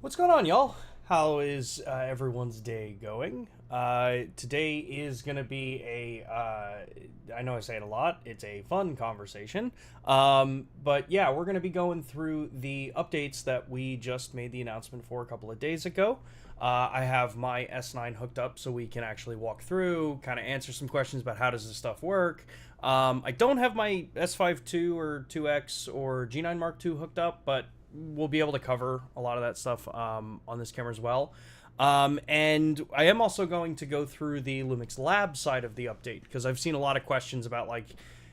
What's going on, y'all? How is everyone's day going? Today is going to be I know I say it a lot, it's a fun conversation. But yeah, we're going to be going through the updates that we just made the announcement for a couple of days ago. I have my S9 hooked up so we can actually walk through, kind of answer some questions about how does this stuff work. I don't have my S5 II or 2X or G9 Mark II hooked up, but we'll be able to cover a lot of that stuff on this camera as well. And I am also going to go through the LUMIX Lab side of the update because I've seen a lot of questions about, like,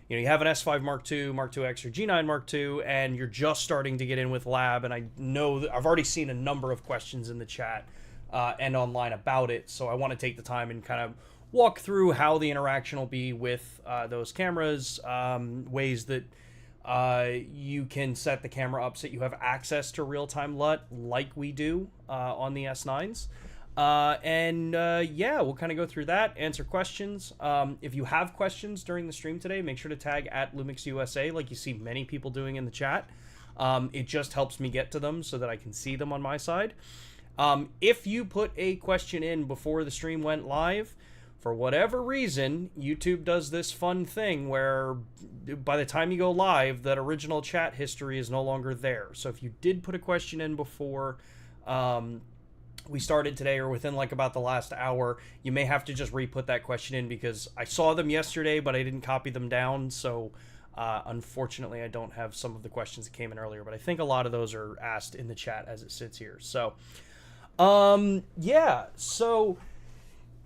you have an S5 Mark II, Mark IIX, or G9 Mark II, and you're just starting to get in with Lab. And I know that I've already seen a number of questions in the chat and online about it, so I want to take the time and kind of walk through how the interaction will be with those cameras, ways that you can set the camera up so that you have access to real-time LUT like we do on the S9s. Yeah, we'll kind of go through that, answer questions. If you have questions during the stream today, make sure to tag at LUMIX USA like you see many people doing in the chat. It just helps me get to them so that I can see them on my side. If you put a question in before the stream went live, for whatever reason, YouTube does this fun thing where by the time you go live, that original chat history is no longer there. So if you did put a question in before we started today or within like about the last hour, you may have to just re-put that question in because I saw them yesterday, but I didn't copy them down. So unfortunately, I don't have some of the questions that came in earlier, but I think a lot of those are asked in the chat as it sits here. So, yeah, so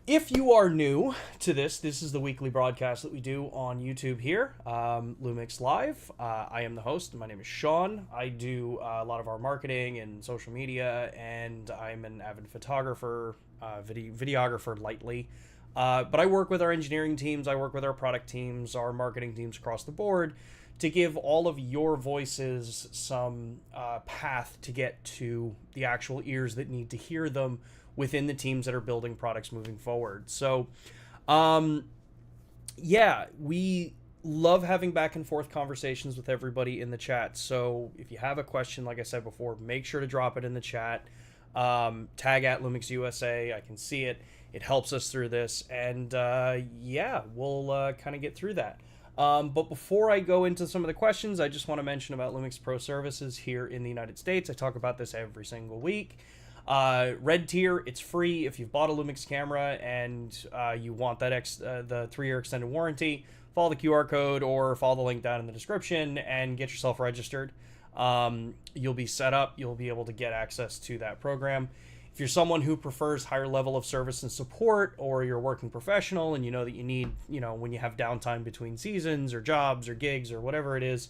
if you are new to this is the weekly broadcast that we do on YouTube here, LUMIX Live. I am the host. My name is Sean. I do a lot of our marketing and social media, and I'm an avid photographer, videographer lightly. But I work with our engineering teams, I work with our product teams, our marketing teams across the board to give all of your voices some path to get to the actual ears that need to hear them within the teams that are building products moving forward. So, yeah, we love having back and forth conversations with everybody in the chat. So if you have a question, like I said before, make sure to drop it in the chat. Tag at LUMIX USA. I can see it. It helps us through this. And yeah, we'll kind of get through that. But before I go into some of the questions, I just want to mention about LUMIX Pro Services here in the United States. I talk about this every single week. Red tier, it's free. If you've bought a LUMIX camera and you want that the 3-year extended warranty, follow the QR code or follow the link down in the description and get yourself registered. You'll be set up. You'll be able to get access to that program. If you're someone who prefers higher level of service and support, or you're a working professional and you know that you need, when you have downtime between seasons or jobs or gigs or whatever it is,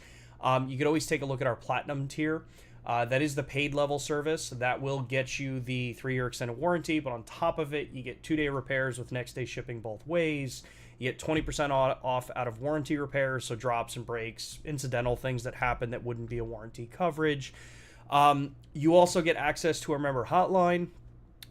you could always take a look at our Platinum tier. That is the paid level service. That will get you the 3-year extended warranty, but on top of it, you get 2-day repairs with next day shipping both ways. You get 20% off out of warranty repairs, so drops and breaks, incidental things that happen that wouldn't be a warranty coverage. You also get access to our member hotline,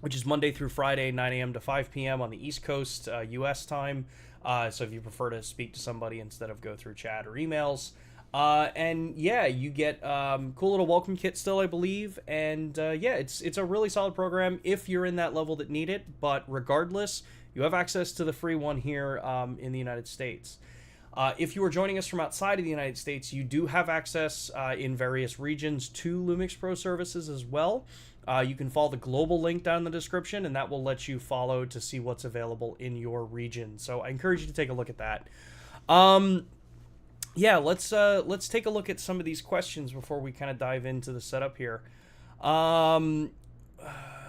which is Monday through Friday, 9 a.m. to 5 p.m. on the East Coast, U.S. time. So if you prefer to speak to somebody instead of go through chat or emails. And yeah, you get cool little welcome kit still, I believe. And yeah, it's a really solid program if you're in that level that need it. But regardless, you have access to the free one here in the United States. If you are joining us from outside of the United States, you do have access in various regions to LUMIX Pro Services as well. You can follow the global link down in the description, and that will let you follow to see what's available in your region. So I encourage you to take a look at that. Yeah, let's take a look at some of these questions before we kind of dive into the setup here.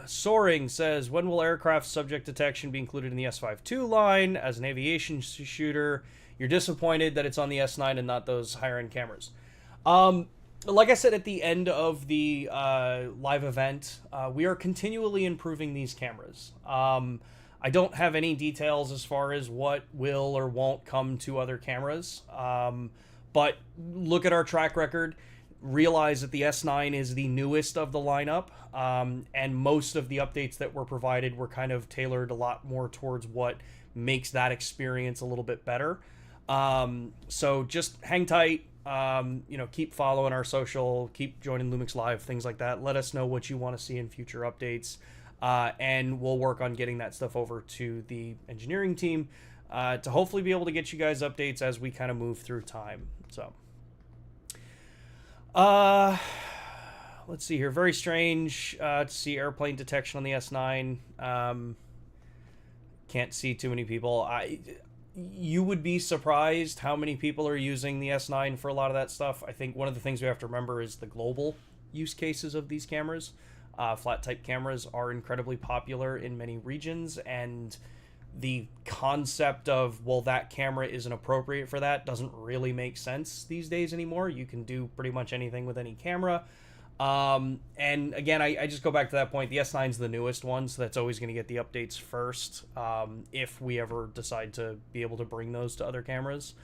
Soaring says, when will aircraft subject detection be included in the S5 II line? As an aviation shooter, you're disappointed that it's on the S9 and not those higher-end cameras. Like I said at the end of the live event, we are continually improving these cameras. I don't have any details as far as what will or won't come to other cameras, but look at our track record. Realize that the S9 is the newest of the lineup, and most of the updates that were provided were kind of tailored a lot more towards what makes that experience a little bit better. So just hang tight. You know, keep following our social, keep joining LUMIX Live, things like that. Let us know what you want to see in future updates, and we'll work on getting that stuff over to the engineering team to hopefully be able to get you guys updates as we kind of move through time. So, let's see here. Very strange to see airplane detection on the S9. Can't see too many people. You would be surprised how many people are using the S9 for a lot of that stuff. I think one of the things we have to remember is the global use cases of these cameras. Flat type cameras are incredibly popular in many regions, and the concept of, well, that camera isn't appropriate for that doesn't really make sense these days anymore. You can do pretty much anything with any camera. And again, I just go back to that point. The S9 is the newest one, so that's always going to get the updates first, if we ever decide to be able to bring those to other cameras.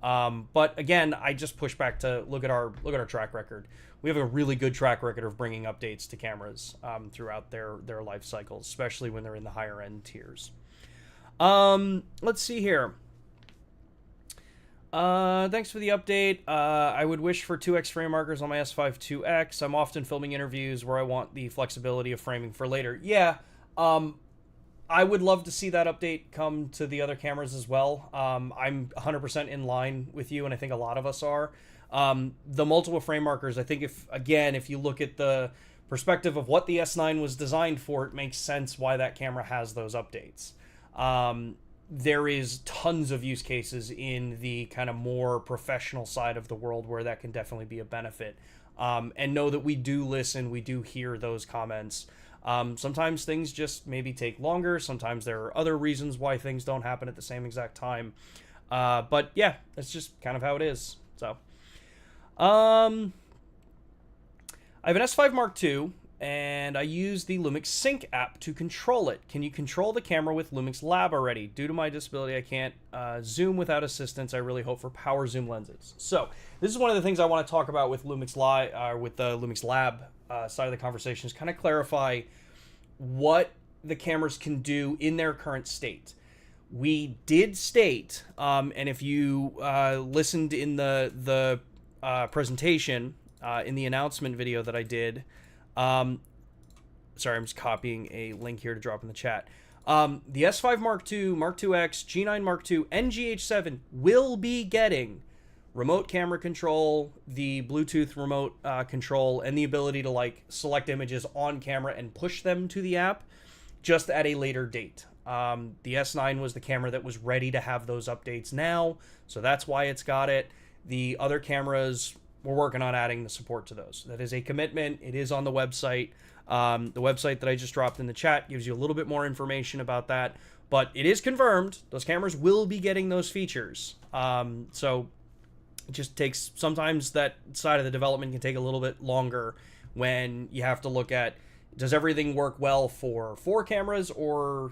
But again, I just push back to look at our track record. We have a really good track record of bringing updates to cameras throughout their life cycles, especially when they're in the higher end tiers. Let's see here. Thanks for the update. I would wish for 2x frame markers on my S5 2X. I'm often filming interviews where I want the flexibility of framing for later. Yeah, I would love to see that update come to the other cameras as well. I'm 100% in line with you, and I think a lot of us are. The multiple frame markers, I think if you look at the perspective of what the S9 was designed for, it makes sense why that camera has those updates. There is tons of use cases in the kind of more professional side of the world where that can definitely be a benefit. And know that we do listen, we do hear those comments. Sometimes things just maybe take longer. Sometimes there are other reasons why things don't happen at the same exact time. But yeah, that's just kind of how it is. So, I have an S5 Mark II, and I use the LUMIX Sync app to control it. Can you control the camera with LUMIX Lab already? Due to my disability, I can't zoom without assistance. I really hope for power zoom lenses. So this is one of the things I want to talk about with LUMIX Live, with the LUMIX Lab side of the conversation, is kind of clarify what the cameras can do in their current state. We did state, and if you listened in the presentation, in the announcement video that I did, sorry, I'm just copying a link here to drop in the chat. The S5 Mark II, Mark IIX, G9 Mark II, and GH7 will be getting remote camera control, the Bluetooth remote control, and the ability to like select images on camera and push them to the app just at a later date. The S9 was the camera that was ready to have those updates now, so that's why it's got it. The other cameras, we're working on adding the support to those. That is a commitment. It is on the website. The website that I just dropped in the chat gives you a little bit more information about that, but it is confirmed. Those cameras will be getting those features. So it just takes, sometimes that side of the development can take a little bit longer when you have to look at, does everything work well for 4 cameras, or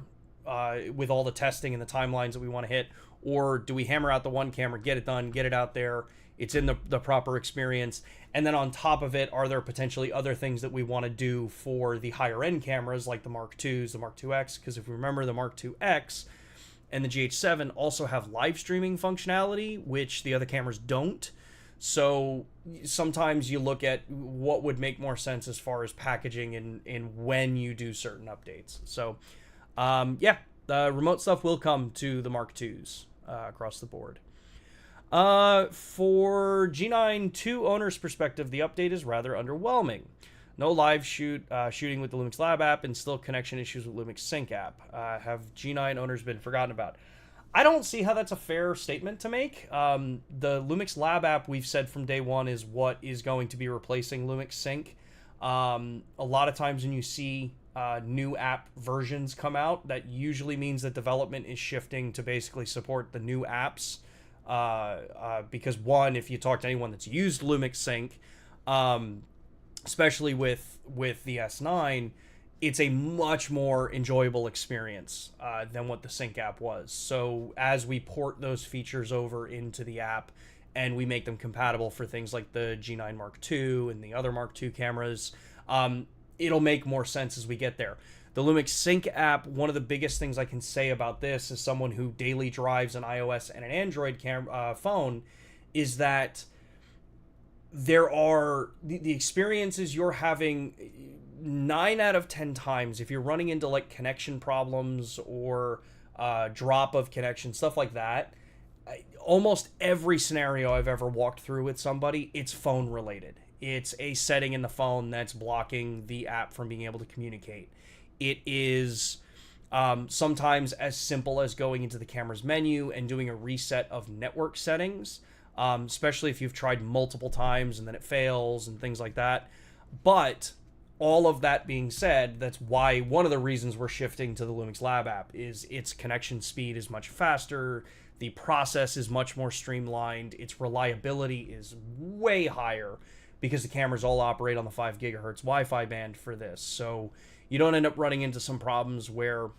with all the testing and the timelines that we want to hit, or do we hammer out the one camera, get it done, get it out there, it's in the proper experience, and then on top of it, are there potentially other things that we want to do for the higher end cameras like the Mark IIs, the Mark IIX, because if we remember, the Mark IIX and the GH7 also have live streaming functionality, which the other cameras don't. So sometimes you look at what would make more sense as far as packaging and when you do certain updates. So yeah, the remote stuff will come to the Mark IIs across the board. For G9 2 owner's perspective, the update is rather underwhelming. No live shooting with the LUMIX Lab app, and still connection issues with LUMIX Sync app. Have G9 owners been forgotten about? I don't see how that's a fair statement to make. The LUMIX Lab app, we've said from day one, is what is going to be replacing LUMIX Sync. A lot of times when you see new app versions come out, that usually means that development is shifting to basically support the new apps. Because one, if you talk to anyone that's used LUMIX Sync, especially with the S9, it's a much more enjoyable experience than what the Sync app was. So as we port those features over into the app and we make them compatible for things like the G9 Mark II and the other Mark II cameras, it'll make more sense as we get there. The LUMIX Sync app, one of the biggest things I can say about this as someone who daily drives an iOS and an Android phone, is that there are the experiences you're having 9 out of 10 times if you're running into like connection problems or drop of connection, stuff like that. Almost every scenario I've ever walked through with somebody, it's phone related. It's a setting in the phone that's blocking the app from being able to communicate. It is sometimes as simple as going into the camera's menu and doing a reset of network settings, especially if you've tried multiple times and then it fails and things like that. But all of that being said, that's why one of the reasons we're shifting to the LUMIX Lab app is its connection speed is much faster, the process is much more streamlined, its reliability is way higher because the cameras all operate on the 5 gigahertz Wi-Fi band for this. So you don't end up running into some problems where,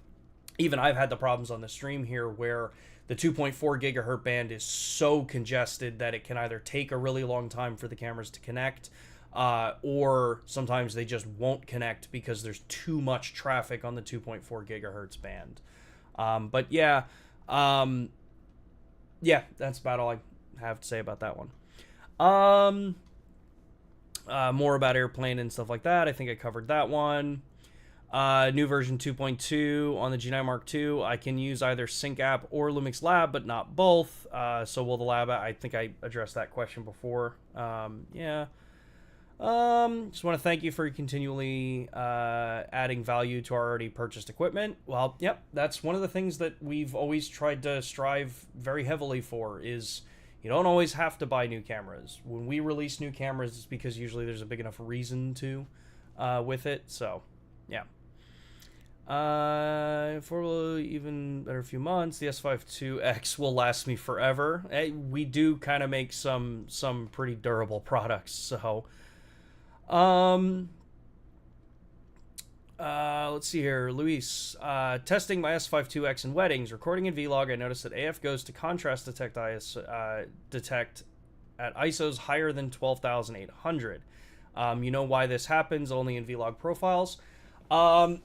even I've had the problems on the stream here where the 2.4 gigahertz band is so congested that it can either take a really long time for the cameras to connect, or sometimes they just won't connect because there's too much traffic on the 2.4 gigahertz band. But yeah, that's about all I have to say about that one. More about airplane and stuff like that. I think I covered that one. New version 2.2 on the G9 Mark II. I can use either Sync app or LUMIX Lab, but not both. So will the Lab app? I think I addressed that question before. Yeah. Just want to thank you for continually adding value to our already purchased equipment. Well, yep, that's one of the things that we've always tried to strive very heavily for is you don't always have to buy new cameras. When we release new cameras, it's because usually there's a big enough reason to with it. So, yeah. For even better few months, the S52X will last me forever. We do kind of make some pretty durable products, so let's see here. Luis, testing my S52X in weddings, recording in vlog, I noticed that AF goes to contrast detect detect at ISOs higher than 12,800. You know why this happens only in vlog profiles. I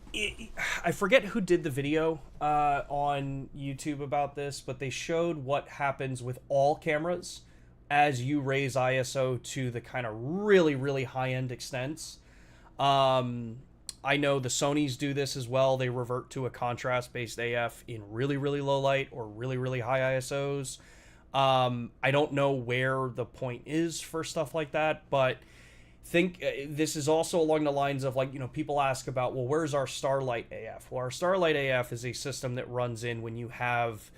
forget who did the video on YouTube about this, but they showed what happens with all cameras as you raise ISO to the kind of really, really high-end extents. I know the Sonys do this as well. They revert to a contrast-based AF in really, really low light or really, really high ISOs. I don't know where the point is for stuff like that, but think this is also along the lines of, like, you know, people ask about, well, where's our Starlight AF? Well, our Starlight AF is a system that runs in when you have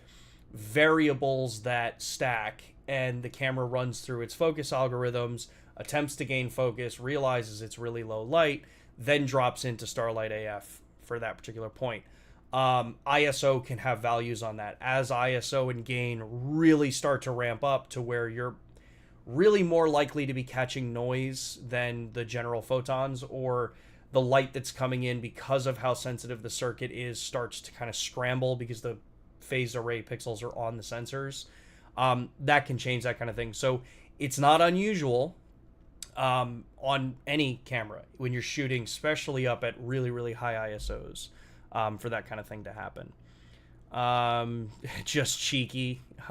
variables that stack and the camera runs through its focus algorithms, attempts to gain focus, realizes it's really low light, then drops into Starlight AF for that particular point. ISO can have values on that. As ISO and gain really start to ramp up to where you're really more likely to be catching noise than the general photons, or the light that's coming in because of how sensitive the circuit is starts to kind of scramble because the phased array pixels are on the sensors. That can change that kind of thing. So it's not unusual on any camera when you're shooting, especially up at really, really high ISOs, for that kind of thing to happen. Just cheeky. We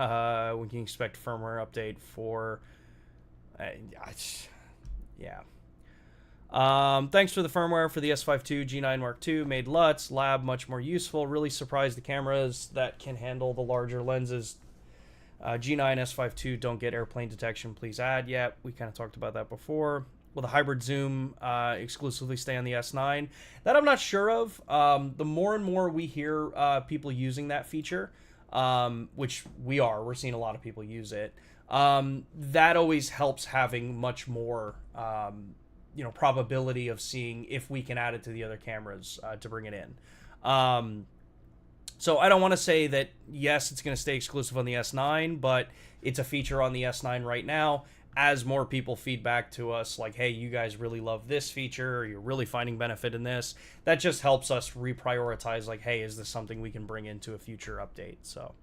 can expect firmware update for yeah. Thanks for the firmware for the S52 G9 Mark II. Made LUTs Lab much more useful. Really surprised the cameras that can handle the larger lenses. G9 S52 don't get airplane detection. Please add. Yeah, we kind of talked about that before. Will the hybrid zoom exclusively stay on the S9? That I'm not sure of. The more and more we hear people using that feature, which we're seeing a lot of people use it. That always helps having much more, probability of seeing if we can add it to the other cameras to bring it in. So I don't want to say that, yes, it's going to stay exclusive on the S9, but it's a feature on the S9 right now. As more people feed back to us, like, hey, you guys really love this feature, or you're really finding benefit in this, that just helps us reprioritize, like, hey, is this something we can bring into a future update? So,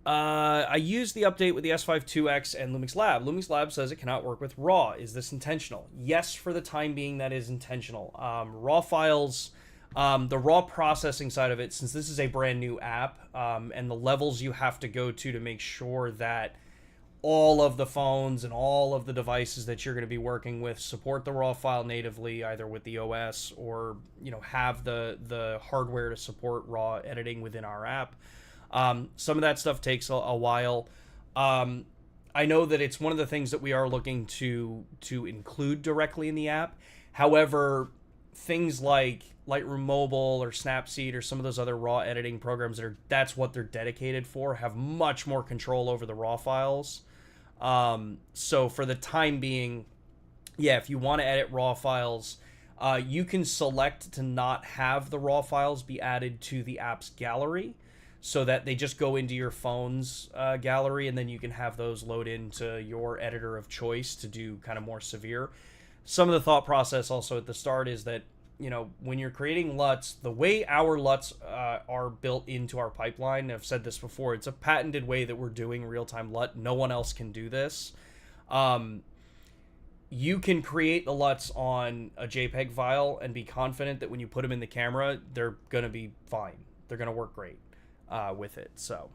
I used the update with the S52X and LUMIX Lab. LUMIX Lab says it cannot work with RAW. Is this intentional? Yes, for the time being, that is intentional. RAW files The raw processing side of it, since this is a brand new app, and the levels you have to go to make sure that all of the phones and all of the devices that you're going to be working with support the raw file natively, either with the OS or, you know, have the hardware to support raw editing within our app. Some of that stuff takes a while. I know that it's one of the things that we are looking to include directly in the app. However, things like Lightroom Mobile or Snapseed or some of those other raw editing programs that's what they're dedicated for, have much more control over the raw files. So for the time being, yeah, if you want to edit raw files, you can select to not have the raw files be added to the app's gallery, so that they just go into your phone's gallery, and then you can have those load into your editor of choice to do kind of more severe. Some of the thought process also at the start is that, you know, when you're creating LUTs, the way our LUTs are built into our pipeline, I've said this before, it's a patented way that we're doing real-time LUT. No one else can do this. You can create the LUTs on a JPEG file and be confident that when you put them in the camera, they're going to be fine. They're going to work great with it. So,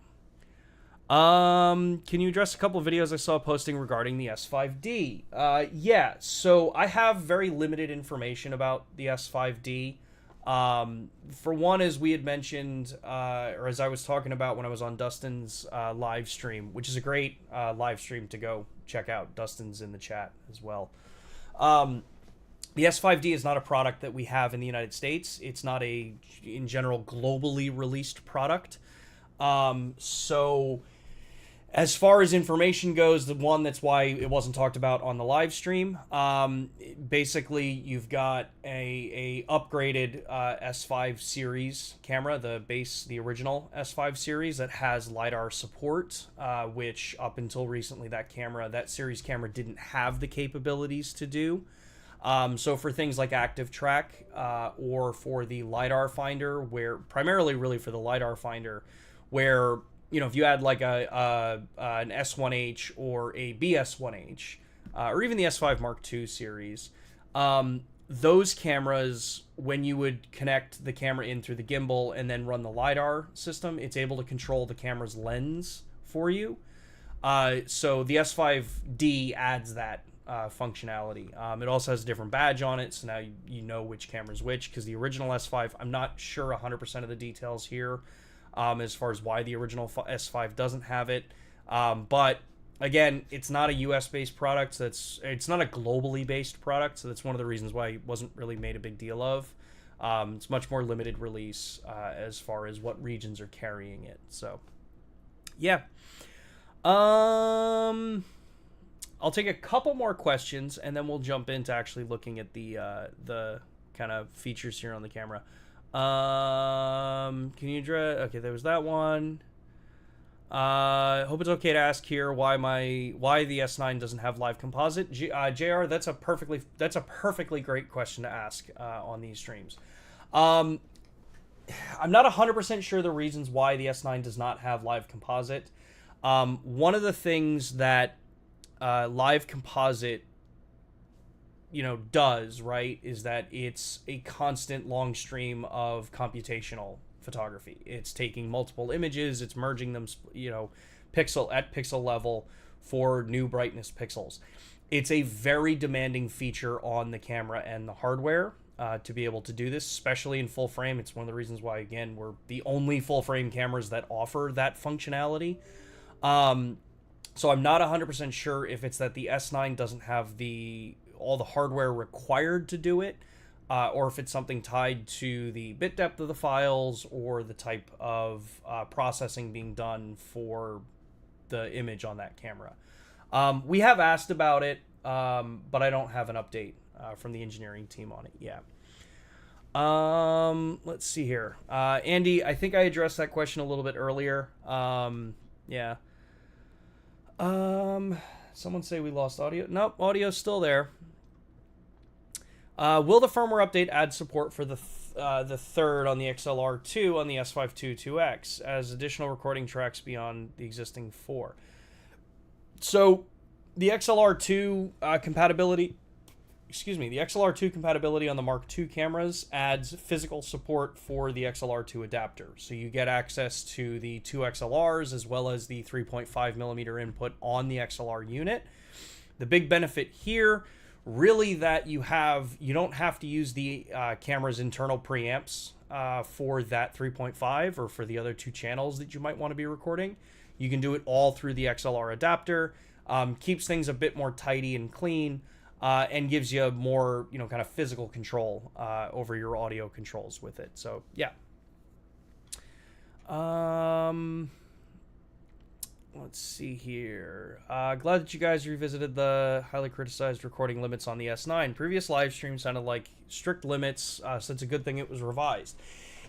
can you address a couple of videos I saw posting regarding the S5D? Yeah, so I have very limited information about the S5D. For one, as we had mentioned, or as I was talking about when I was on Dustin's live stream, which is a great live stream to go check out. Dustin's in the chat as well. The S5D is not a product that we have in the United States. It's not a, in general, globally released product. So as far as information goes, that's why it wasn't talked about on the live stream. Basically, you've got a upgraded S5 series camera, the original S5 series that has LiDAR support, which up until recently that series camera didn't have the capabilities to do. So for things like active track, or for the LiDAR finder, where primarily really for the LiDAR finder, where, you know, if you had like an S1H or a BS1H, or even the S5 Mark II series, those cameras, when you would connect the camera in through the gimbal and then run the LiDAR system, it's able to control the camera's lens for you. So the S5D adds that functionality. It also has a different badge on it, so now you know which camera's which, because the original S5, I'm not sure 100% of the details here, as far as why the original S5 doesn't have it. But again, it's not a US-based product, so it's not a globally based product, so that's one of the reasons why it wasn't really made a big deal of. It's much more limited release as far as what regions are carrying it. So, yeah. I'll take a couple more questions, and then we'll jump into actually looking at the kind of features here on the camera. Can you address? Okay, there was that one. Hope it's okay to ask here why the S9 doesn't have live composite. JR, that's a perfectly great question to ask on these streams. I'm not 100% sure the reasons why the S9 does not have live composite. One of the things that live composite, you know, does, right, is that it's a constant long stream of computational photography. It's taking multiple images, it's merging them, you know, pixel level for new brightness pixels. It's a very demanding feature on the camera and the hardware to be able to do this, especially in full frame. It's one of the reasons why, again, we're the only full frame cameras that offer that functionality. So I'm not 100% sure if it's that the S9 doesn't have all the hardware required to do it, or if it's something tied to the bit depth of the files or the type of processing being done for the image on that camera. We have asked about it, but I don't have an update from the engineering team on it yet. Let's see here. Andy, I think I addressed that question a little bit earlier. Yeah. Someone say we lost audio. Nope, audio's still there. Will the firmware update add support for the third on the XLR2 on the S5 2X as additional recording tracks beyond the existing 4? So the XLR2 compatibility the XLR2 compatibility on the Mark II cameras adds physical support for the XLR2 adapter. So you get access to the two XLRs as well as the 3.5 millimeter input on the XLR unit. The big benefit here, really, that you don't have to use the camera's internal preamps for that 3.5 or for the other two channels that you might want to be recording. You can do it all through the XLR adapter. Keeps things a bit more tidy and clean. And gives you more, kind of physical control over your audio controls with it. So, yeah. Let's see here. Glad that you guys revisited the highly criticized recording limits on the S9. Previous live stream sounded like strict limits, so it's a good thing it was revised.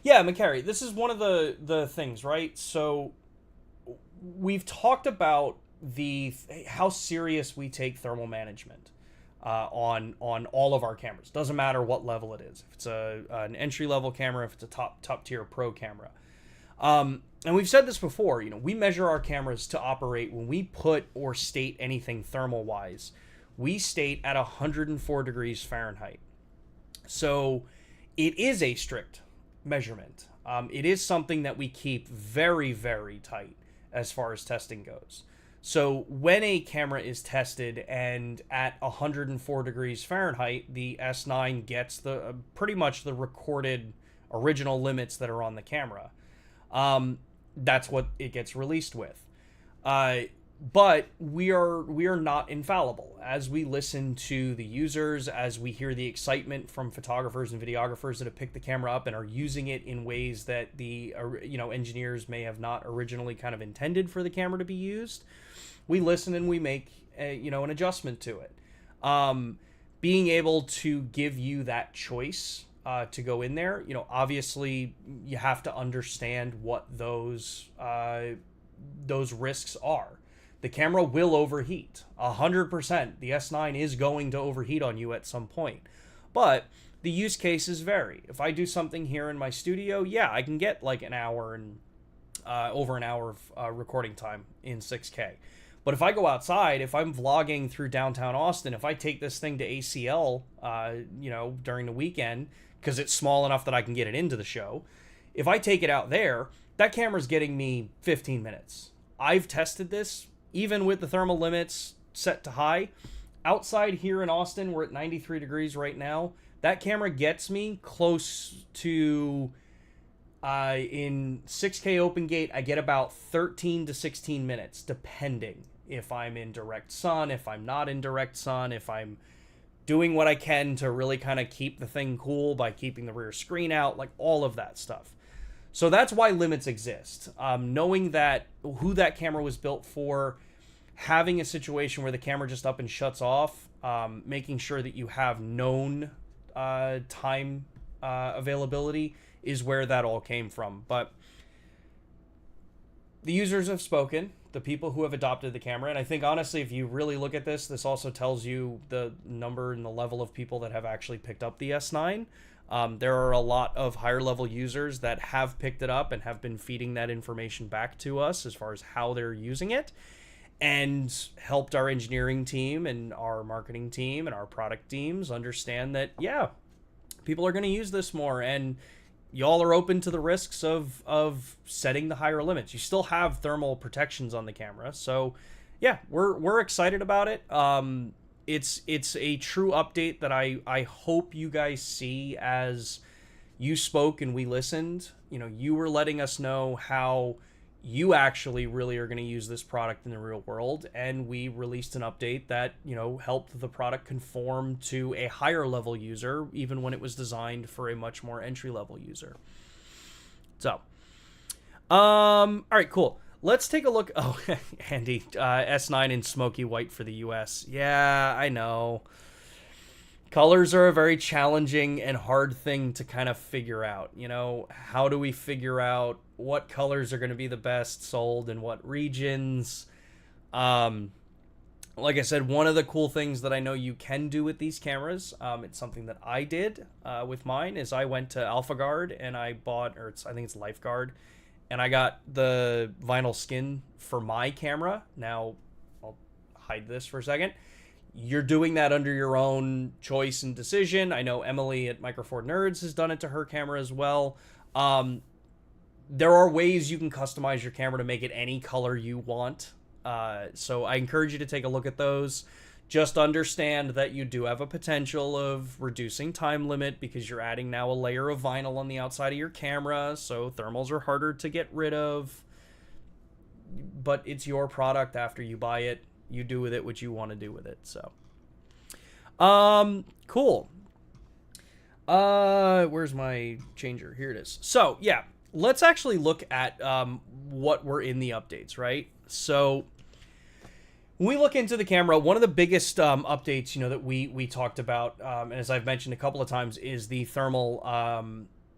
Yeah, McCary, this is one of the things, right? So, we've talked about how serious we take thermal management. On all of our cameras. Doesn't matter what level it is. If it's an entry level camera, if it's a top tier pro camera. And we've said this before, we measure our cameras to operate when we put or state anything thermal wise. We state at 104 degrees Fahrenheit. So it is a strict measurement. It is something that we keep very, very tight as far as testing goes. So when a camera is tested and at 104 degrees Fahrenheit, the S9 gets pretty much the recorded original limits that are on the camera. That's what it gets released with. But we are not infallible. As we listen to the users, as we hear the excitement from photographers and videographers that have picked the camera up and are using it in ways that the engineers may have not originally kind of intended for the camera to be used, we listen and we make an adjustment to it. Being able to give you that choice to go in there, obviously you have to understand what those risks are. The camera will overheat 100%. The S9 is going to overheat on you at some point, but the use cases vary. If I do something here in my studio, yeah, I can get like an hour and over an hour of recording time in 6K. But if I go outside, if I'm vlogging through downtown Austin, if I take this thing to ACL, during the weekend, because it's small enough that I can get it into the show, if I take it out there, that camera's getting me 15 minutes. I've tested this, even with the thermal limits set to high. Outside here in Austin, we're at 93 degrees right now. That camera gets me close to, in 6K open gate, I get about 13 to 16 minutes, depending. If I'm in direct sun, if I'm not in direct sun, if I'm doing what I can to really kind of keep the thing cool by keeping the rear screen out, like all of that stuff. So that's why limits exist. Knowing that who that camera was built for, having a situation where the camera just up and shuts off, making sure that you have known time availability is where that all came from. But the users have spoken, the people who have adopted the camera, and I think honestly, if you really look at this also tells you the number and the level of people that have actually picked up the S9. There are a lot of higher level users that have picked it up and have been feeding that information back to us as far as how they're using it, and helped our engineering team and our marketing team and our product teams understand that, yeah, people are going to use this more, and y'all are open to the risks of setting the higher limits. You still have thermal protections on the camera. So yeah, we're excited about it. It's a true update that I hope you guys see as you spoke and we listened. You were letting us know how you actually really are going to use this product in the real world, and we released an update that helped the product conform to a higher level user, even when it was designed for a much more entry level user. So all right, cool. Let's take a look. Oh, Andy, S9 in smoky white for the US. Yeah, I know. Colors are a very challenging and hard thing to kind of figure out. How do we figure out what colors are going to be the best sold in what regions? Like I said, one of the cool things that I know you can do with these cameras, it's something that I did with mine, is I went to AlphaGuard and I bought, I think it's LifeGuard, and I got the vinyl skin for my camera. Now, I'll hide this for a second. You're doing that under your own choice and decision. I know Emily at Micro Four Nerds has done it to her camera as well. There are ways you can customize your camera to make it any color you want. So I encourage you to take a look at those. Just understand that you do have a potential of reducing time limit because you're adding now a layer of vinyl on the outside of your camera, so thermals are harder to get rid of. But it's your product after you buy it. You do with it what you want to do with it. So, cool. Where's my changer? Here it is. So, yeah, let's actually look at what were in the updates, right? So, when we look into the camera, one of the biggest updates, that we talked about, and as I've mentioned a couple of times, is the thermal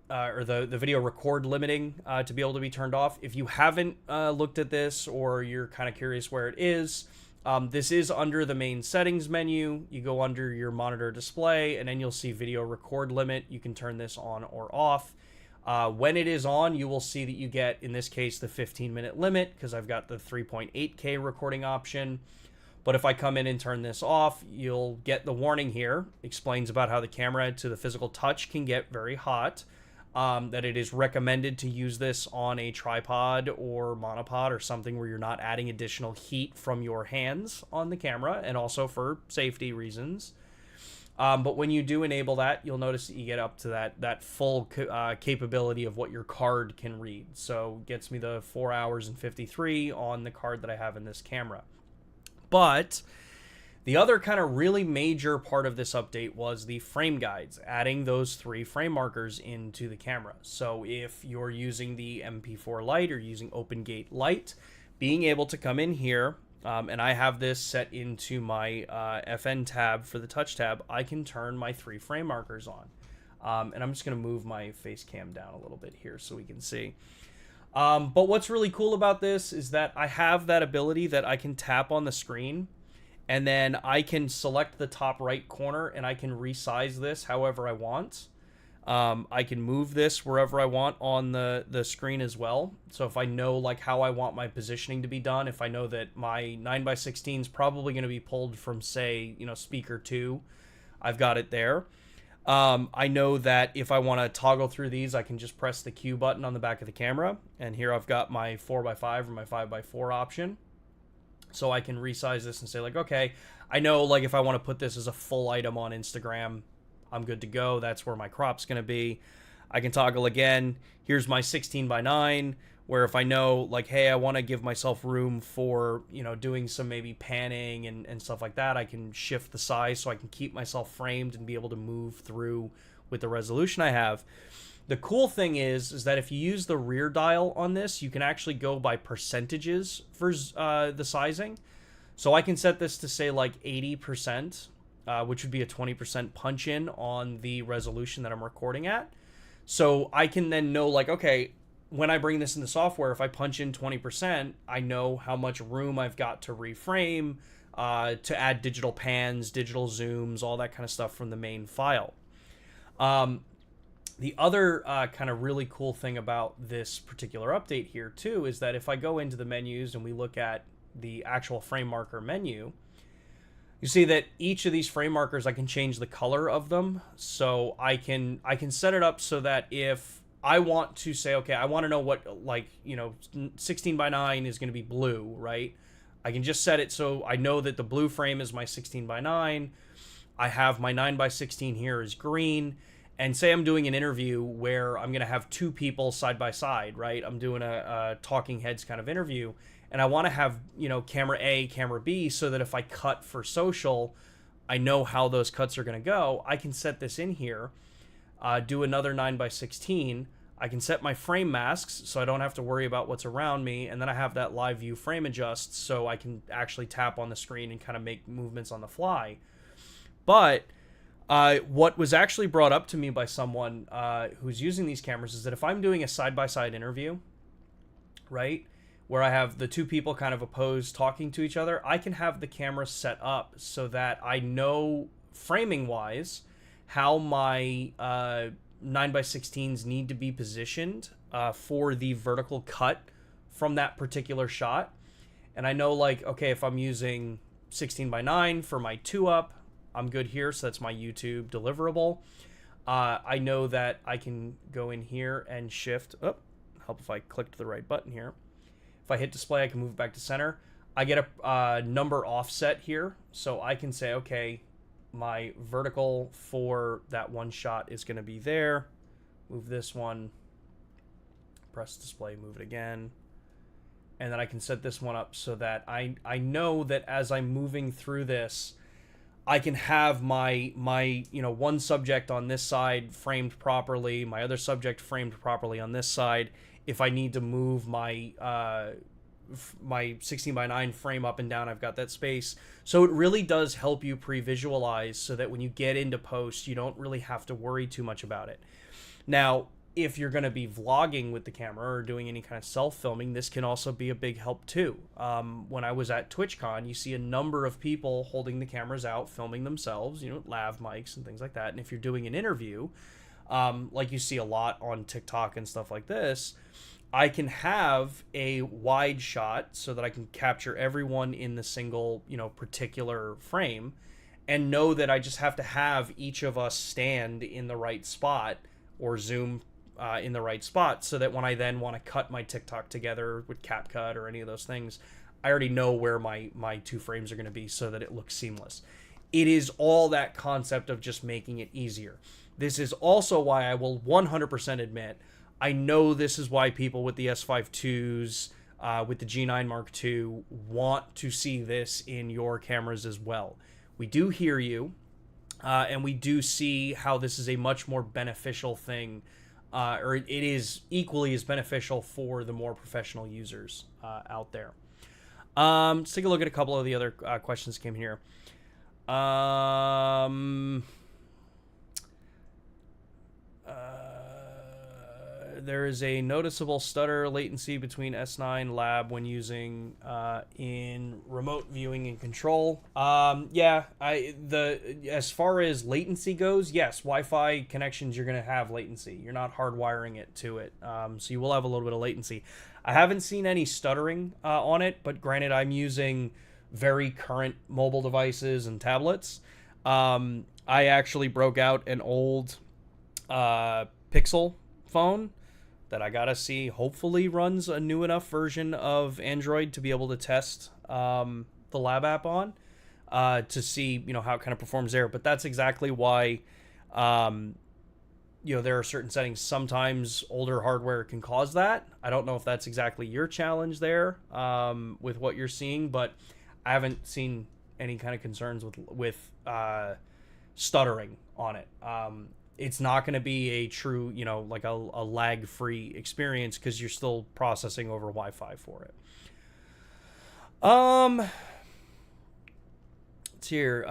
or the video record limiting to be able to be turned off. If you haven't looked at this or you're kind of curious where it is, this is under the main settings menu. You go under your monitor display, and then you'll see video record limit. You can turn this on or off. When it is on, you will see that you get, in this case, the 15-minute limit, because I've got the 3.8K recording option. But if I come in and turn this off, you'll get the warning here. Explains about how the camera to the physical touch can get very hot. That it is recommended to use this on a tripod or monopod or something where you're not adding additional heat from your hands on the camera, and also for safety reasons. But when you do enable that, you'll notice that you get up to that full capability of what your card can read. So it gets me the 4 hours and 53 on the card that I have in this camera. But the other kind of really major part of this update was the frame guides, adding those 3 frame markers into the camera. So if you're using the MP4 Lite or using OpenGate Lite, being able to come in here, and I have this set into my FN tab for the touch tab, I can turn my 3 frame markers on. And I'm just going to move my face cam down a little bit here so we can see. But what's really cool about this is that I have that ability that I can tap on the screen, and then I can select the top right corner and I can resize this however I want. I can move this wherever I want on the screen as well. So if I know like how I want my positioning to be done, if I know that my 9x16 is probably going to be pulled from, say, speaker 2, I've got it there. I know that if I want to toggle through these, I can just press the Q button on the back of the camera. And here I've got my 4x5 or my 5x4 option. So I can resize this and say like, okay, I know like if I want to put this as a full item on Instagram, I'm good to go. That's where my crop's going to be. I can toggle again. Here's my 16:9, where if I know like, hey, I want to give myself room for, doing some maybe panning and stuff like that, I can shift the size so I can keep myself framed and be able to move through with the resolution I have. The cool thing is that if you use the rear dial on this, you can actually go by percentages for the sizing. So I can set this to say like 80%, which would be a 20% punch in on the resolution that I'm recording at. So I can then know like, okay, when I bring this into software, if I punch in 20%, I know how much room I've got to reframe, to add digital pans, digital zooms, all that kind of stuff from the main file. The other kind of really cool thing about this particular update here too is that if I go into the menus and we look at the actual frame marker menu, you see that each of these frame markers, I can change the color of them. So I can set it up so that if I want to say, okay, I want to know what, like, 16:9 is going to be blue, right? I can just set it so I know that the blue frame is my 16:9. I have my 9x16 here is green. And say I'm doing an interview where I'm going to have 2 people side by side, right? I'm doing a talking heads kind of interview. And I want to have, camera A, camera B, so that if I cut for social, I know how those cuts are going to go. I can set this in here, do another 9x16. I can set my frame masks so I don't have to worry about what's around me. And then I have that live view frame adjust so I can actually tap on the screen and kind of make movements on the fly. But what was actually brought up to me by someone who's using these cameras is that if I'm doing a side-by-side interview, right, where I have the 2 people kind of opposed talking to each other, I can have the camera set up so that I know framing-wise how my 9x16s need to be positioned for the vertical cut from that particular shot. And I know, like, okay, if I'm using 16:9 for my 2-up. I'm good here, so that's my YouTube deliverable. I know that I can go in here and shift. Oh, help if I clicked the right button here. If I hit display, I can move back to center. I get a number offset here, so I can say, okay, my vertical for that one shot is going to be there. Move this one, press display, move it again. And then I can set this one up so that I know that as I'm moving through this, I can have my one subject on this side framed properly, my other subject framed properly on this side. If I need to move my 16:9 frame up and down, I've got that space. So it really does help you pre-visualize so that when you get into post, you don't really have to worry too much about it. Now, if you're going to be vlogging with the camera or doing any kind of self-filming, this can also be a big help too. When I was at TwitchCon, you see a number of people holding the cameras out, filming themselves, lav mics and things like that. And if you're doing an interview, like you see a lot on TikTok and stuff like this, I can have a wide shot so that I can capture everyone in the single, particular frame, and know that I just have to have each of us stand in the right spot or zoom in the right spot, so that when I then want to cut my TikTok together with CapCut or any of those things, I already know where my two frames are going to be so that it looks seamless. It is all that concept of just making it easier. This is also why I will 100% admit, I know this is why people with the S5 IIs, with the G9 Mark II, want to see this in your cameras as well. We do hear you, and we do see how this is a much more beneficial thing, or it is equally as beneficial for the more professional users out there. Let's take a look at a couple of the other questions that came here. There is a noticeable stutter latency between S9 Lab when using in remote viewing and control. As far as latency goes, yes, Wi-Fi connections, you're going to have latency. You're not hardwiring it to it, so you will have a little bit of latency. I haven't seen any stuttering on it, but granted, I'm using very current mobile devices and tablets. I actually broke out an old Pixel phone that I gotta see hopefully runs a new enough version of Android to be able to test the Lab app on, to see how it kind of performs there. But that's exactly why there are certain settings. Sometimes older hardware can cause that. I don't know if that's exactly your challenge there with what you're seeing, but I haven't seen any kind of concerns with stuttering on it. It's not going to be a true, like a lag-free experience because you're still processing over Wi-Fi for it. It's here.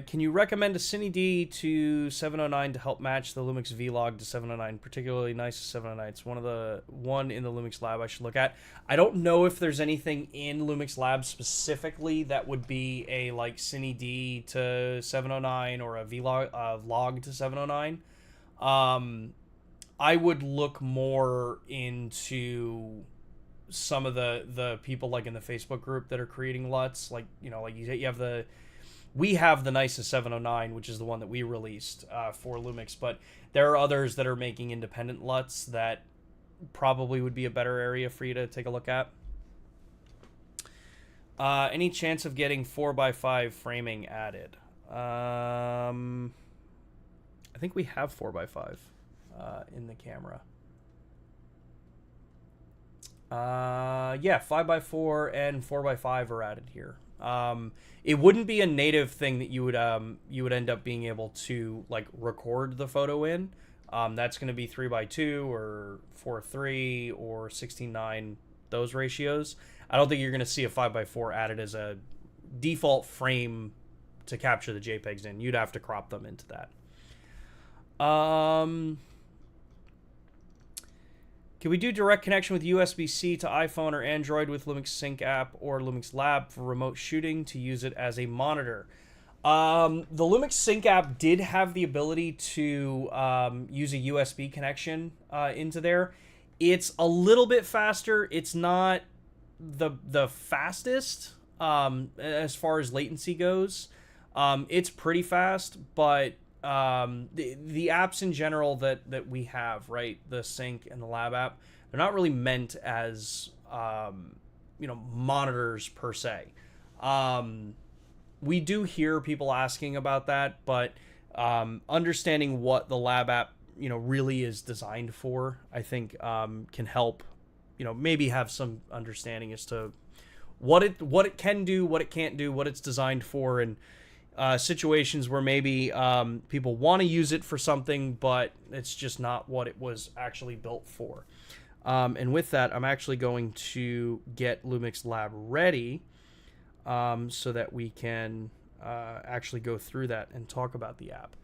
Can you recommend a Cine D to 709 to help match the LUMIX Vlog to 709? Particularly nice to 709. It's one in the LUMIX Lab I should look at. I don't know if there's anything in LUMIX Lab specifically that would be a like Cine D to 709 or a vlog to 709. I would look more into some of the people like in the Facebook group that are creating LUTs, like you have we have the nicest 709, which is the one that we released for LUMIX, but there are others that are making independent LUTs that probably would be a better area for you to take a look at. Any chance of getting 4x5 framing added? I think we have 4x5 in the camera. Yeah, 5x4 and 4x5 are added here. It wouldn't be a native thing that you would end up being able to like record the photo in. That's going to be 3x2 or 4:3 or 16:9, those ratios. I don't think you're going to see a 5x4 added as a default frame to capture the JPEGs in. You'd have to crop them into that. Can we do direct connection with USB-C to iPhone or Android with LUMIX Sync app or LUMIX Lab for remote shooting to use it as a monitor? The LUMIX Sync app did have the ability to use a USB connection into there. It's a little bit faster. It's not the fastest, as far as latency goes. It's pretty fast, but the apps in general that we have, right, the Sync and the Lab app, they're not really meant as monitors per se. We do hear people asking about that, but understanding what the Lab app really is designed for, I think can help maybe have some understanding as to what it can do, what it can't do, what it's designed for, and situations where maybe people want to use it for something, but it's just not what it was actually built for. And with that, I'm actually going to get LUMIX Lab ready so that we can actually go through that and talk about the app.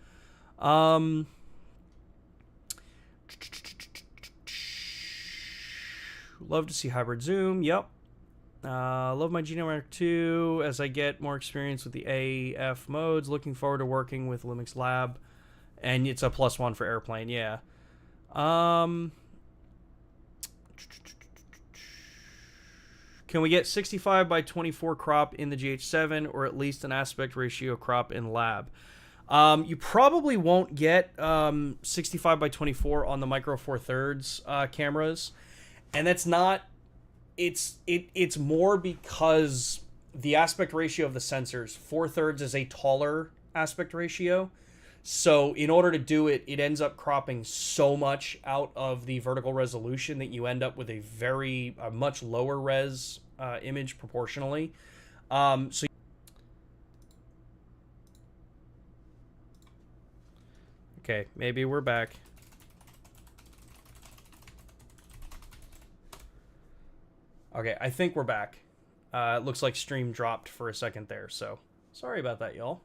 Love to see hybrid zoom. Yep. Love my G9 2 as I get more experience with the AF modes. Looking forward to working with LUMIX Lab. And it's a +1 for airplane, yeah. Can we get 65 by 24 crop in the GH7 or at least an aspect ratio crop in Lab? You probably won't get 65 by 24 on the Micro Four Thirds cameras. And that's not... It's more because the aspect ratio of the sensors, 4/3 is a taller aspect ratio. So in order to do it, it ends up cropping so much out of the vertical resolution that you end up with a much lower res image proportionally. Okay, maybe we're back. Okay, I think we're back. It looks like stream dropped for a second there, so sorry about that, y'all.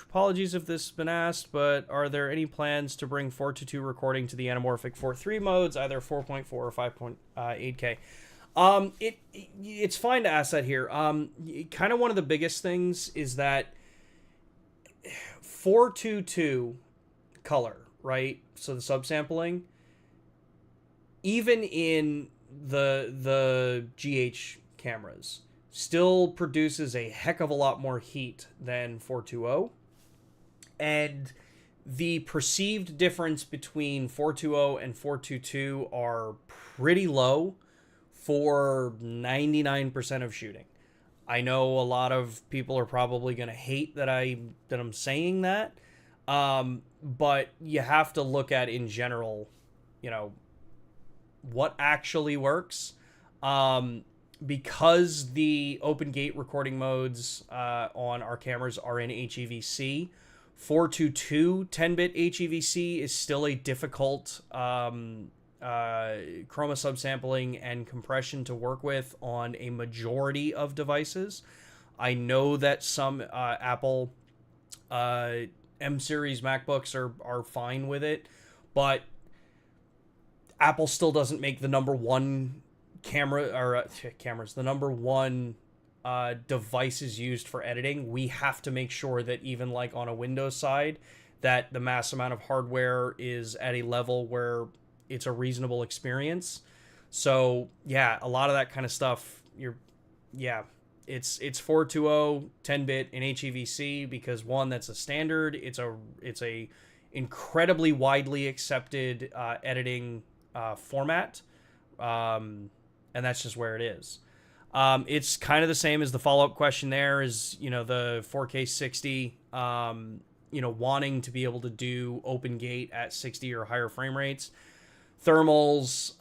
Apologies if this has been asked, but are there any plans to bring 422 recording to the anamorphic 4.3 modes, either 4.4 or 5.8K? It's fine to ask that here. Kind of one of the biggest things is that 422 color, right? So the subsampling, even in the GH cameras, still produces a heck of a lot more heat than 420. And the perceived difference between 420 and 422 are pretty low for 99% of shooting. I know a lot of people are probably going to hate that I'm saying that. But you have to look at in general, what actually works. Because the open gate recording modes on our cameras are in HEVC, 422 10-bit HEVC is still a difficult chroma subsampling and compression to work with on a majority of devices. I know that some Apple M-series MacBooks are fine with it, but Apple still doesn't make the number one the number one devices used for editing. We have to make sure that even like on a Windows side, that the mass amount of hardware is at a level where it's a reasonable experience. So yeah, a lot of that kind of stuff, it's 420 10-bit in HEVC because one, that's a standard. It's a incredibly widely accepted editing format, and that's just where it is. It's kind of the same as the follow-up question there is, the 4K 60, wanting to be able to do open gate at 60 or higher frame rates, thermals,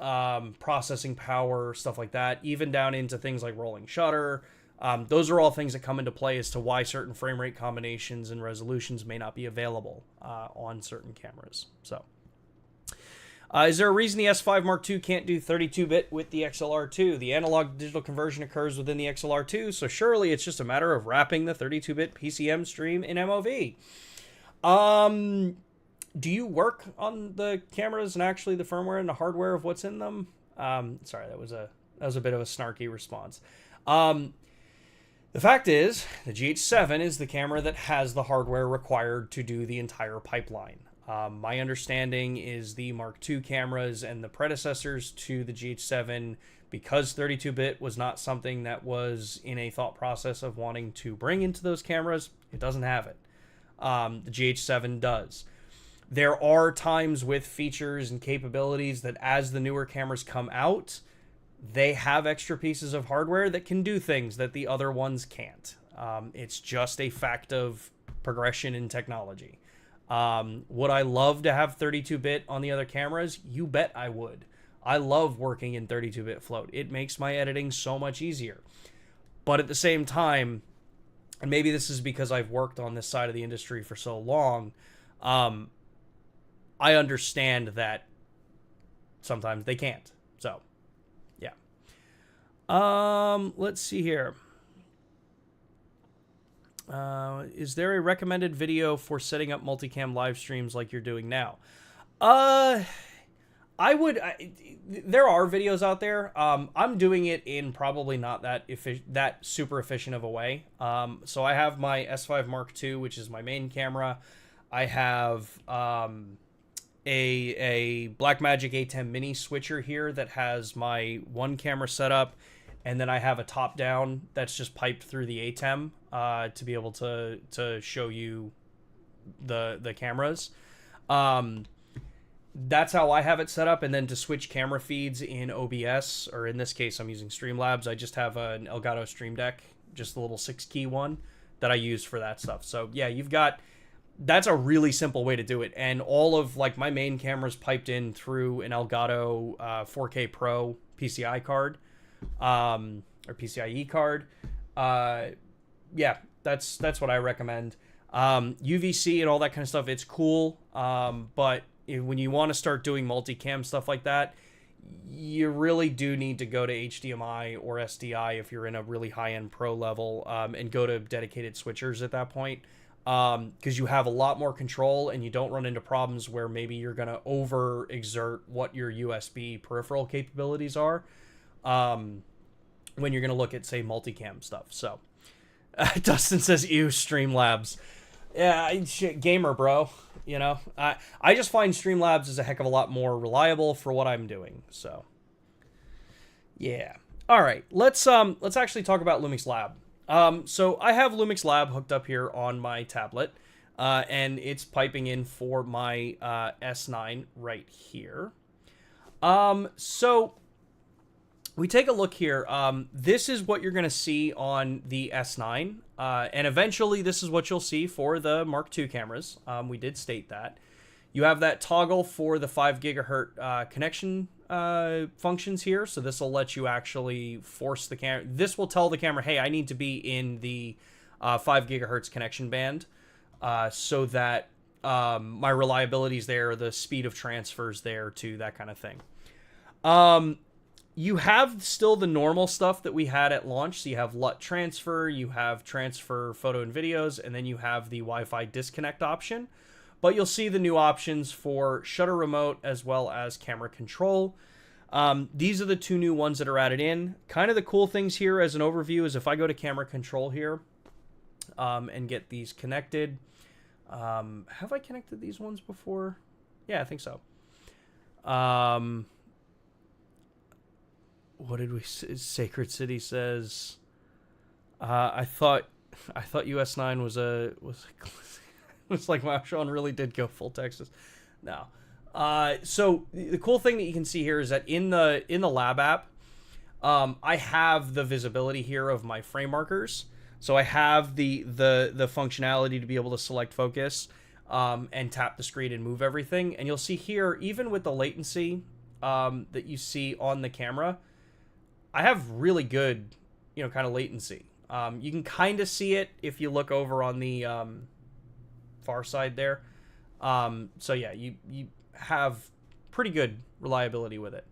processing power, stuff like that, even down into things like rolling shutter. Those are all things that come into play as to why certain frame rate combinations and resolutions may not be available on certain cameras. So, is there a reason the S5 Mark II can't do 32-bit with the XLR2? The analog digital conversion occurs within the XLR2, so surely it's just a matter of wrapping the 32-bit PCM stream in MOV. Do you work on the cameras and actually the firmware and the hardware of what's in them? Sorry, that was a bit of a snarky response. The fact is, the GH7 is the camera that has the hardware required to do the entire pipeline. My understanding is the Mark II cameras and the predecessors to the GH7, because 32-bit was not something that was in a thought process of wanting to bring into those cameras, it doesn't have it. The GH7 does. There are times with features and capabilities that as the newer cameras come out, they have extra pieces of hardware that can do things that the other ones can't. It's just a fact of progression in technology. Would I love to have 32-bit on the other cameras? You bet I would. I love working in 32-bit float. It makes my editing so much easier. But at the same time, and maybe this is because I've worked on this side of the industry for so long, I understand that sometimes they can't. So, yeah. Let's see here. Is there a recommended video for setting up multicam live streams like you're doing now? There are videos out there. I'm doing it in probably not that super efficient of a way. So I have my S5 Mark II, which is my main camera. I have a Blackmagic A10 Mini switcher here that has my one camera setup, and then I have a top down that's just piped through the ATEM to be able to show you the cameras. That's how I have it set up. And then to switch camera feeds in OBS, or in this case I'm using Streamlabs, I just have an Elgato Stream Deck, just the little 6-key one that I use for that stuff. So yeah, that's a really simple way to do it. And all of like my main camera's piped in through an Elgato 4K Pro PCI card, or PCIe card. Yeah, that's what I recommend. UVC and all that kind of stuff, it's cool. But when you want to start doing multicam stuff like that, you really do need to go to HDMI or SDI if you're in a really high-end pro level, and go to dedicated switchers at that point. Because you have a lot more control and you don't run into problems where maybe you're going to overexert what your USB peripheral capabilities are when you're going to look at, say, multicam stuff. So, Dustin says, ew, Streamlabs. Yeah, gamer, bro. You know, I just find Streamlabs is a heck of a lot more reliable for what I'm doing. So, yeah. All right, let's actually talk about LUMIX Lab. So I have LUMIX Lab hooked up here on my tablet, and it's piping in for my S9 right here. So we take a look here. This is what you're going to see on the S9, and eventually this is what you'll see for the Mark II cameras. We did state that. You have that toggle for the 5 gigahertz connection functions here, so this will let you actually force the camera. This will tell the camera, hey, I need to be in the 5 gigahertz connection band, so that my reliability is there, the speed of transfers there too, that kind of thing. You have still the normal stuff that we had at launch. So you have LUT transfer, you have transfer photo and videos, and then you have the Wi-Fi disconnect option. But you'll see the new options for shutter remote as well as camera control. These are the two new ones that are added in. Kind of the cool things here as an overview is if I go to camera control here and get these connected. Have I connected these ones before? Yeah, I think so. What did we say? Sacred City says, I thought US9 was like wow, Sean really did go full Texas. No. So the cool thing that you can see here is that in the Lab app, I have the visibility here of my frame markers. So I have the functionality to be able to select focus, and tap the screen and move everything. And you'll see here, even with the latency that you see on the camera, I have really good, kind of latency. You can kind of see it if you look over on the far side there. So yeah, you have pretty good reliability with it.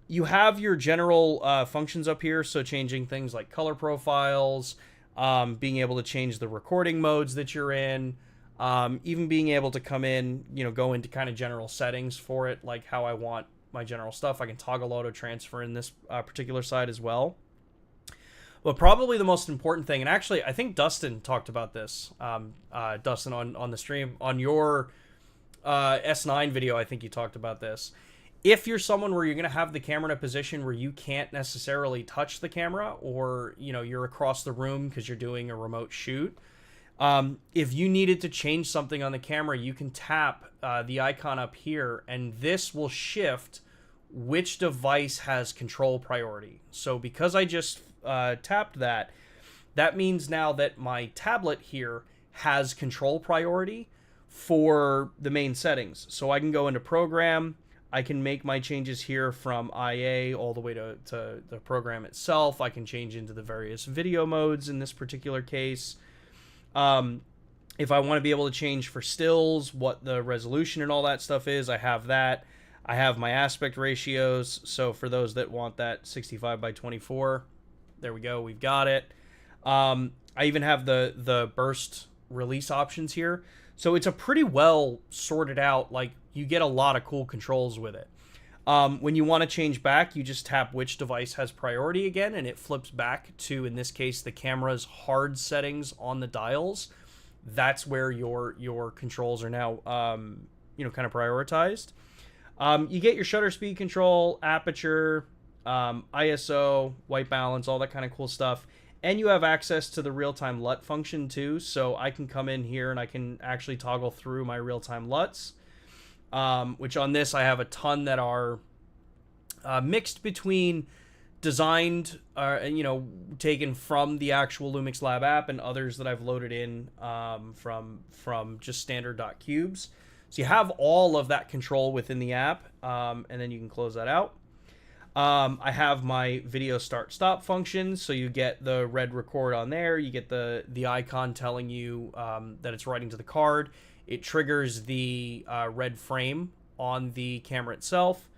You have your general functions up here, so changing things like color profiles, being able to change the recording modes that you're in, even being able to come in, go into kind of general settings for it, like how I want my general stuff. I can toggle auto transfer in this particular side as well. But probably the most important thing, and actually I think Dustin talked about this, Dustin, on the stream, on your S9 video, I think you talked about this. If you're someone where you're going to have the camera in a position where you can't necessarily touch the camera, or you're across the room because you're doing a remote shoot, if you needed to change something on the camera, you can tap the icon up here, and this will shift which device has control priority. So because I just tapped that, that means now that my tablet here has control priority for the main settings. So I can go into program, I can make my changes here from IA all the way to the program itself. I can change into the various video modes in this particular case. If I want to be able to change for stills, what the resolution and all that stuff is, I have that. I have my aspect ratios. So for those that want that 65 by 24, there we go. We've got it. I even have the burst release options here. So it's a pretty well sorted out, like you get a lot of cool controls with it. When you want to change back, you just tap which device has priority again, and it flips back to, in this case, the camera's hard settings on the dials. That's where your controls are now, kind of prioritized. You get your shutter speed control, aperture, ISO, white balance, all that kind of cool stuff. And you have access to the real-time LUT function too, so I can come in here and I can actually toggle through my real-time LUTs, which on this I have a ton that are mixed between designed, taken from the actual LUMIX Lab app, and others that I've loaded in from just standard .cubes. So you have all of that control within the app, and then you can close that out. I have my video start stop function, so you get the red record on there. You get the icon telling you that it's writing to the card. It triggers the red frame on the camera itself.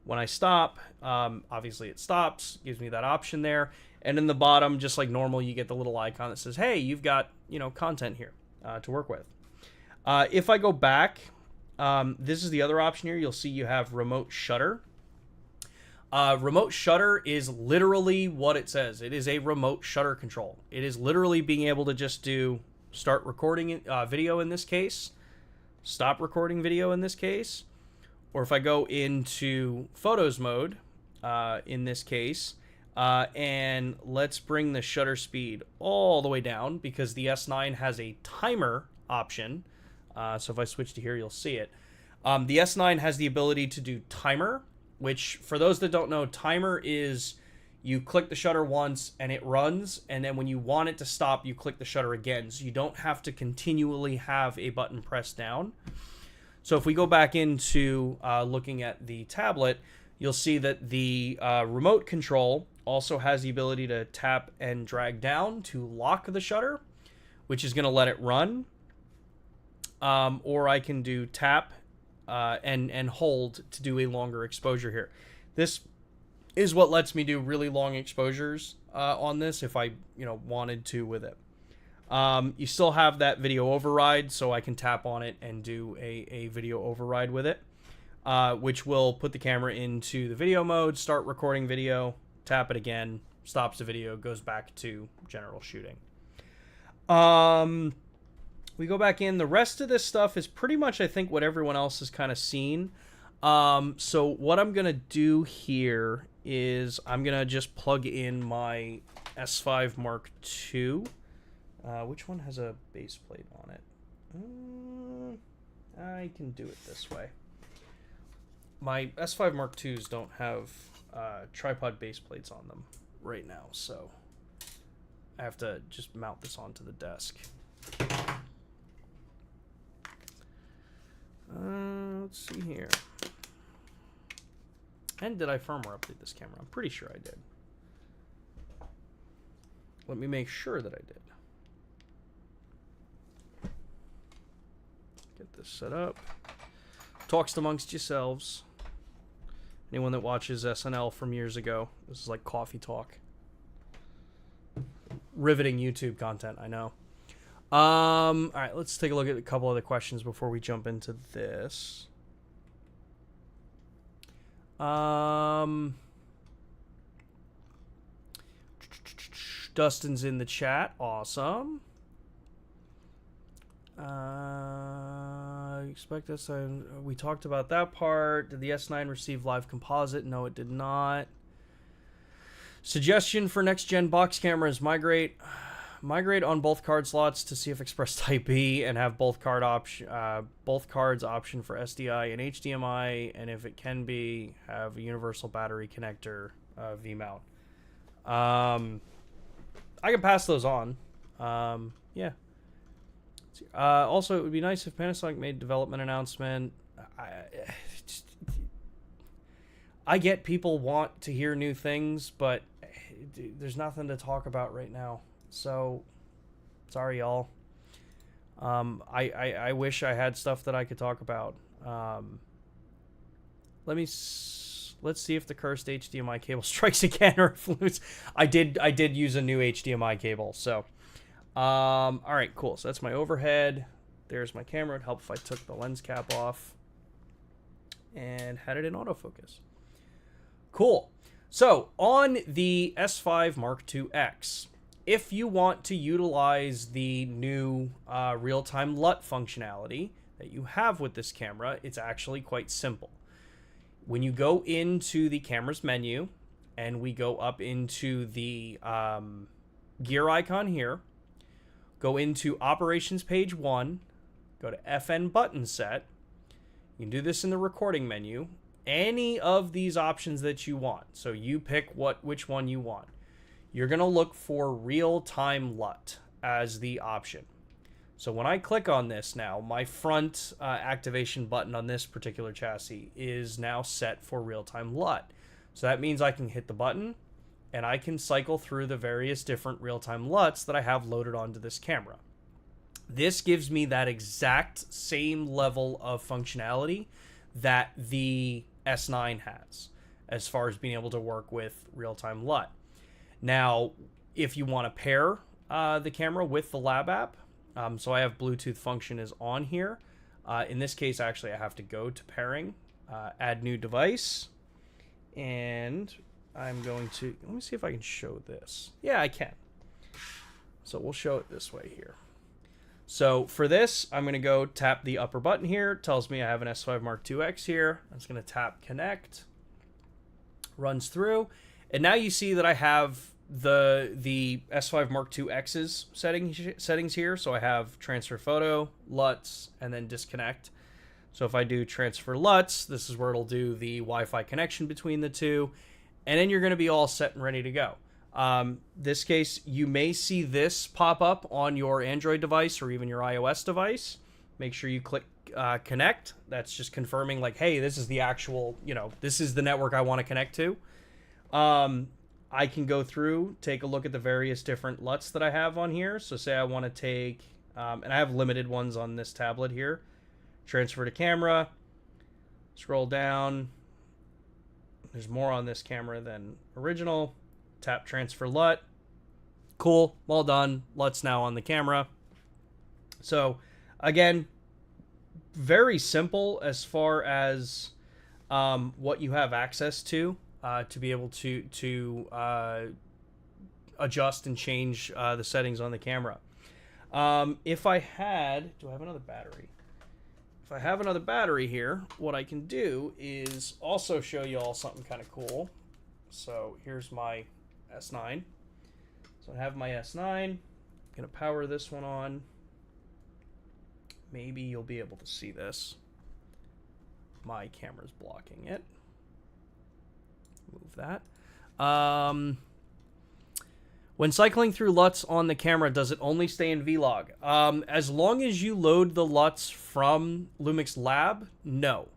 When I stop, obviously it stops, gives me that option there. And in the bottom, just like normal, you get the little icon that says, hey, you've got content here to work with. If I go back, this is the other option here. You'll see you have remote shutter. Remote shutter is literally what it says. It is a remote shutter control. It is literally being able to just do start recording video in this case, stop recording video in this case, or if I go into photos mode in this case, and let's bring the shutter speed all the way down because the S9 has a timer option. So if I switch to here, you'll see it. The S9 has the ability to do timer, which for those that don't know, timer is you click the shutter once and it runs, and then when you want it to stop, you click the shutter again. So you don't have to continually have a button pressed down. So if we go back into looking at the tablet, you'll see that the remote control also has the ability to tap and drag down to lock the shutter, which is going to let it run. Or I can do tap and hold to do a longer exposure here. This is what lets me do really long exposures on this if I wanted to with it. You still have that video override, so I can tap on it and do a video override with it, which will put the camera into the video mode, start recording video, tap it again, stops the video, goes back to general shooting. We go back in. The rest of this stuff is pretty much, I think, what everyone else has kind of seen. So what I'm going to do here is I'm going to just plug in my S5 Mark II. Which one has a base plate on it? I can do it this way. My S5 Mark IIs don't have tripod base plates on them right now, so I have to just mount this onto the desk. Let's see here. And did I firmware update this camera? I'm pretty sure I did. Let me make sure that I did. Get this set up. Talks amongst yourselves. Anyone that watches SNL from years ago, this is like coffee talk. Riveting YouTube content, I know. All right, let's take a look at a couple other questions before we jump into this. Dustin's in the chat. Awesome. expect this. We talked about that part. Did the S9 receive live composite? No, it did not. Suggestion for next-gen box cameras: migrate on both card slots to see if Express Type B, and have both cards option for SDI and HDMI, and if it can be, have a universal battery connector V mount. I can pass those on. Yeah. Also, it would be nice if Panasonic made development announcement. I get people want to hear new things, but there's nothing to talk about right now. So, sorry, y'all. I wish I had stuff that I could talk about. Let's see if the cursed HDMI cable strikes again, or if I did use a new HDMI cable. So, all right, cool. So that's my overhead. There's my camera. It'd help if I took the lens cap off and had it in autofocus. Cool. So on the S5 Mark II X, if you want to utilize the new real-time LUT functionality that you have with this camera, it's actually quite simple. When you go into the camera's menu and we go up into the gear icon here, go into operations page 1, go to FN button set. You can do this in the recording menu. Any of these options that you want. So you pick which one you want. You're going to look for real-time LUT as the option. So when I click on this now, my front activation button on this particular chassis is now set for real-time LUT. So that means I can hit the button and I can cycle through the various different real-time LUTs that I have loaded onto this camera. This gives me that exact same level of functionality that the S9 has as far as being able to work with real-time LUT. Now, if you want to pair the camera with the Lab app, so I have Bluetooth function is on here. In this case, actually, I have to go to pairing, add new device, and I'm going to, let me see if I can show this. Yeah, I can. So we'll show it this way here. So for this, I'm going to go tap the upper button here. It tells me I have an S5 Mark II X here. I'm just going to tap connect. Runs through. And now you see that I have the S5 Mark II X's settings here. So I have transfer photo, LUTs, and then disconnect. So if I do transfer LUTs, this is where it'll do the Wi-Fi connection between the two. And then you're going to be all set and ready to go. This case, you may see this pop up on your Android device or even your iOS device. Make sure you click connect. That's just confirming like, hey, this is the actual, this is the network I want to connect to. I can go through, take a look at the various different LUTs that I have on here. So say I want to take, and I have limited ones on this tablet here. Transfer to camera, scroll down. There's more on this camera than original. Tap transfer LUT. Cool, well done. LUT's now on the camera. So again, very simple as far as what you have access to be able to adjust and change the settings on the camera. If I had, do I have another battery? If I have another battery here, what I can do is also show you all something kind of cool. So here's my S9. So I have my S9. I'm going to power this one on. Maybe you'll be able to see this. My camera's blocking it. Move that. When cycling through LUTs on the camera, does it only stay in Vlog? As long as you load the LUTs from LUMIX Lab, no.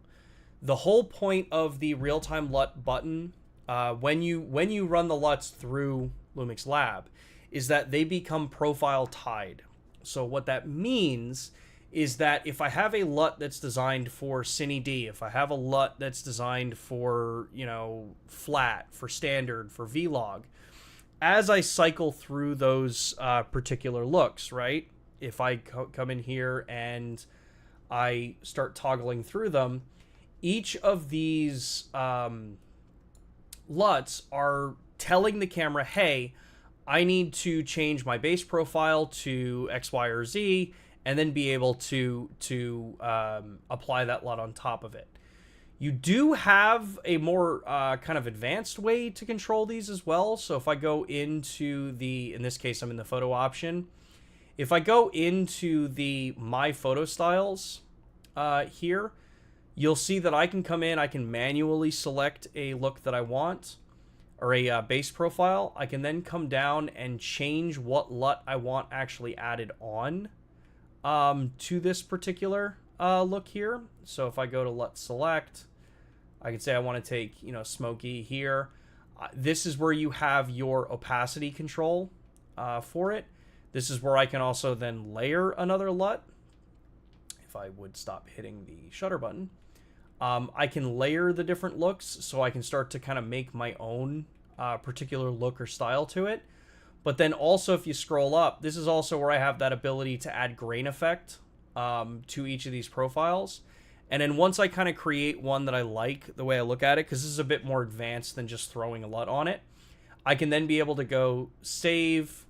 The whole point of the real-time LUT button, when you run the LUTs through LUMIX Lab, is that they become profile tied. So what that means is that if I have a LUT that's designed for Cine D, if I have a LUT that's designed for, flat, for standard, for Vlog, as I cycle through those particular looks, right? If I come in here and I start toggling through them, each of these LUTs are telling the camera, hey, I need to change my base profile to X, Y, or Z, and then be able to apply that LUT on top of it. You do have a more kind of advanced way to control these as well. So if I go into the, in this case, I'm in the photo option. If I go into the My Photo Styles here, you'll see that I can come in, I can manually select a look that I want, or a base profile. I can then come down and change what LUT I want actually added on to this particular look here. So if I go to LUT select, I can say I want to take, you know, smoky here. This is where you have your opacity control for it. This is where I can also then layer another LUT. If I would stop hitting the shutter button, I can layer the different looks, so I can start to kind of make my own particular look or style to it. But then also, if you scroll up, this is also where I have that ability to add grain effect to each of these profiles. And then once I kind of create one that I like the way I look at it, because this is a bit more advanced than just throwing a LUT on it, I can then be able to go save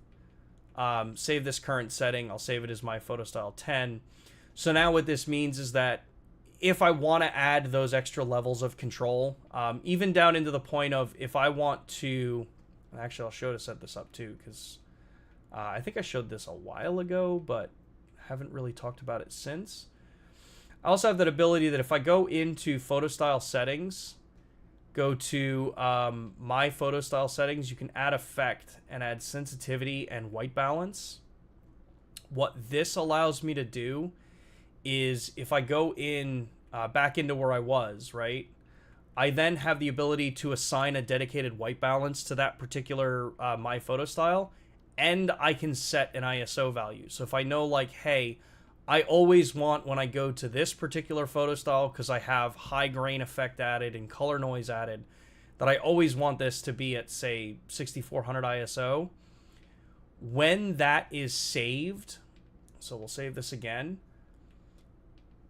this current setting. I'll save it as my photo style 10. So now what this means is that if I want to add those extra levels of control, even down into the point of if I want to, actually I'll show to set this up too, because I think I showed this a while ago, but haven't really talked about it since. I also have that ability that if I go into photo style settings, go to my photo style settings, you can add effect and add sensitivity and white balance. What this allows me to do is if I go in back into where I was, right, I then have the ability to assign a dedicated white balance to that particular my photo style, and I can set an ISO value. So if I know, like, hey, I always want, when I go to this particular photo style, because I have high grain effect added and color noise added, that I always want this to be at, say, 6400 ISO. When that is saved, so we'll save this again,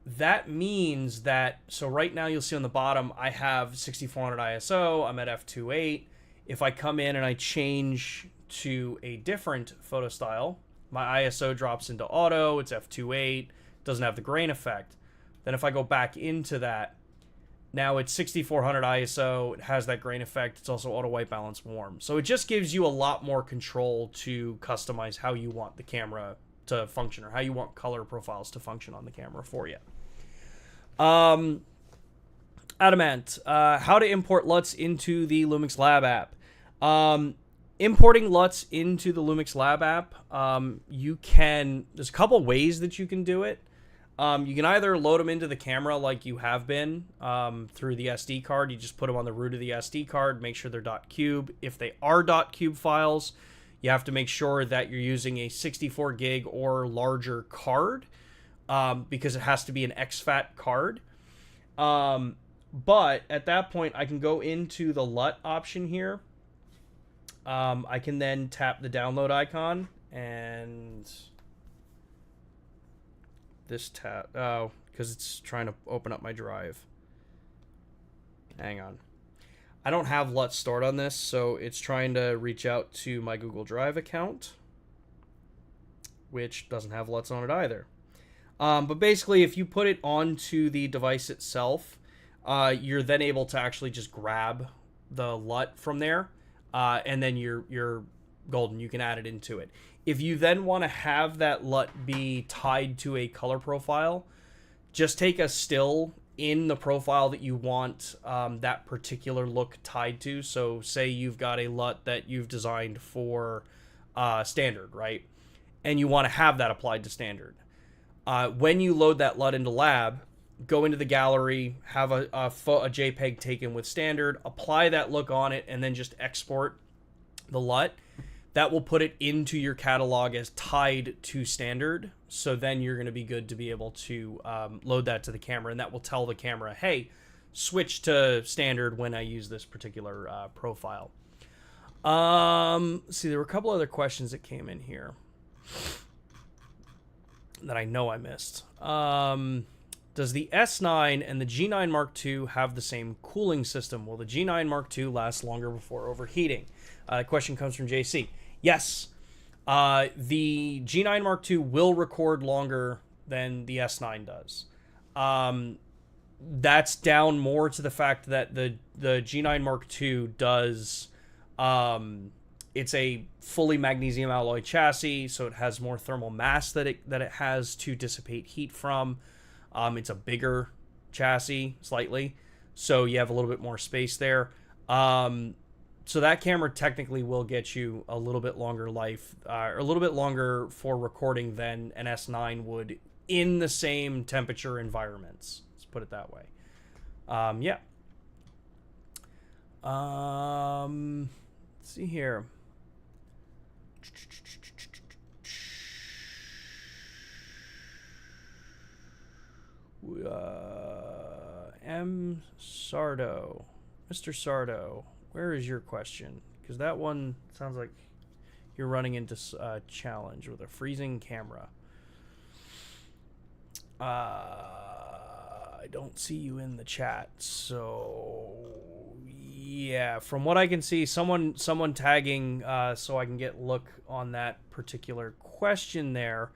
that means that, so right now you'll see on the bottom, I have 6400 ISO, I'm at f2.8. If I come in and I change to a different photo style, my ISO drops into auto, it's f2.8, doesn't have the grain effect. Then if I go back into that, now it's 6400 ISO, it has that grain effect, it's also auto white balance warm. So it just gives you a lot more control to customize how you want the camera to function, or how you want color profiles to function on the camera for you. Adamant, how to import LUTs into the LUMIX Lab app. Importing LUTs into the LUMIX Lab app, there's a couple ways that you can do it. You can either load them into the camera like you have been through the SD card. You just put them on the root of the SD card, make sure they're .cube. If they are .cube files, you have to make sure that you're using a 64 gig or larger card because it has to be an exFAT card. But at that point, I can go into the LUT option here. I can then tap the download icon, and this tab, oh, because it's trying to open up my drive. Hang on. I don't have LUT stored on this, so it's trying to reach out to my Google Drive account, which doesn't have LUTs on it either. But basically, if you put it onto the device itself, you're then able to actually just grab the LUT from there. And then you're golden. You can add it into it. If you then want to have that LUT be tied to a color profile, just take a still in the profile that you want that particular look tied to. So say you've got a LUT that you've designed for standard, right? And you want to have that applied to standard. When you load that LUT into Lab, go into the gallery, have a JPEG taken with standard, apply that look on it, and then just export the LUT. That will put it into your catalog as tied to standard. So then you're going to be good to be able to load that to the camera, and that will tell the camera, hey, switch to standard when I use this particular profile. See, there were a couple other questions that came in here that I know I missed. Does the S9 and the G9 Mark II have the same cooling system? Will the G9 Mark II last longer before overheating? The question comes from JC. Yes. The G9 Mark II will record longer than the S9 does. That's down more to the fact that the G9 Mark II does, it's a fully magnesium alloy chassis, so it has more thermal mass that it has to dissipate heat from. It's a bigger chassis slightly, so you have a little bit more space there. So that camera technically will get you a little bit longer life, or a little bit longer for recording than an S9 would in the same temperature environments. Let's put it that way. Yeah. Let's see here. M. Sardo. Mr. Sardo, where is your question? Because that one sounds like you're running into a challenge with a freezing camera. I don't see you in the chat, so yeah. From what I can see, someone tagging so I can get look on that particular question there.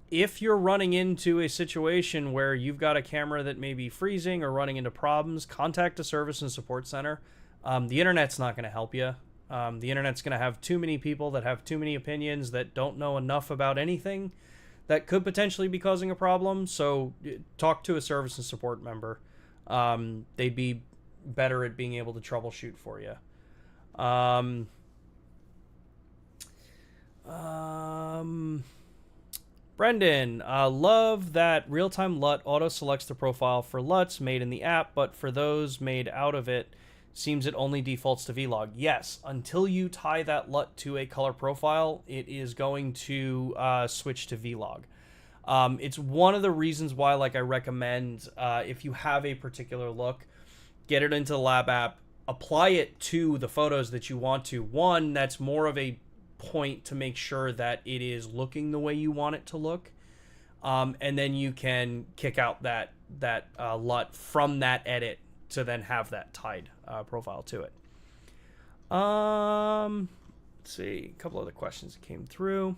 If you're running into a situation where you've got a camera that may be freezing or running into problems, contact a service and support center. The internet's not going to help you. The internet's going to have too many people that have too many opinions that don't know enough about anything that could potentially be causing a problem. So talk to a service and support member. They'd be better at being able to troubleshoot for you. Brendan, love that real-time LUT auto-selects the profile for LUTs made in the app, but for those made out of it, seems it only defaults to Vlog. Yes, until you tie that LUT to a color profile, it is going to switch to Vlog. It's one of the reasons why, like, I recommend if you have a particular look, get it into the Lab app, apply it to the photos that you want to. One, that's more of a point to make sure that it is looking the way you want it to look, and then you can kick out that LUT from that edit to then have that tied profile to it. Let's see, a couple other questions that came through.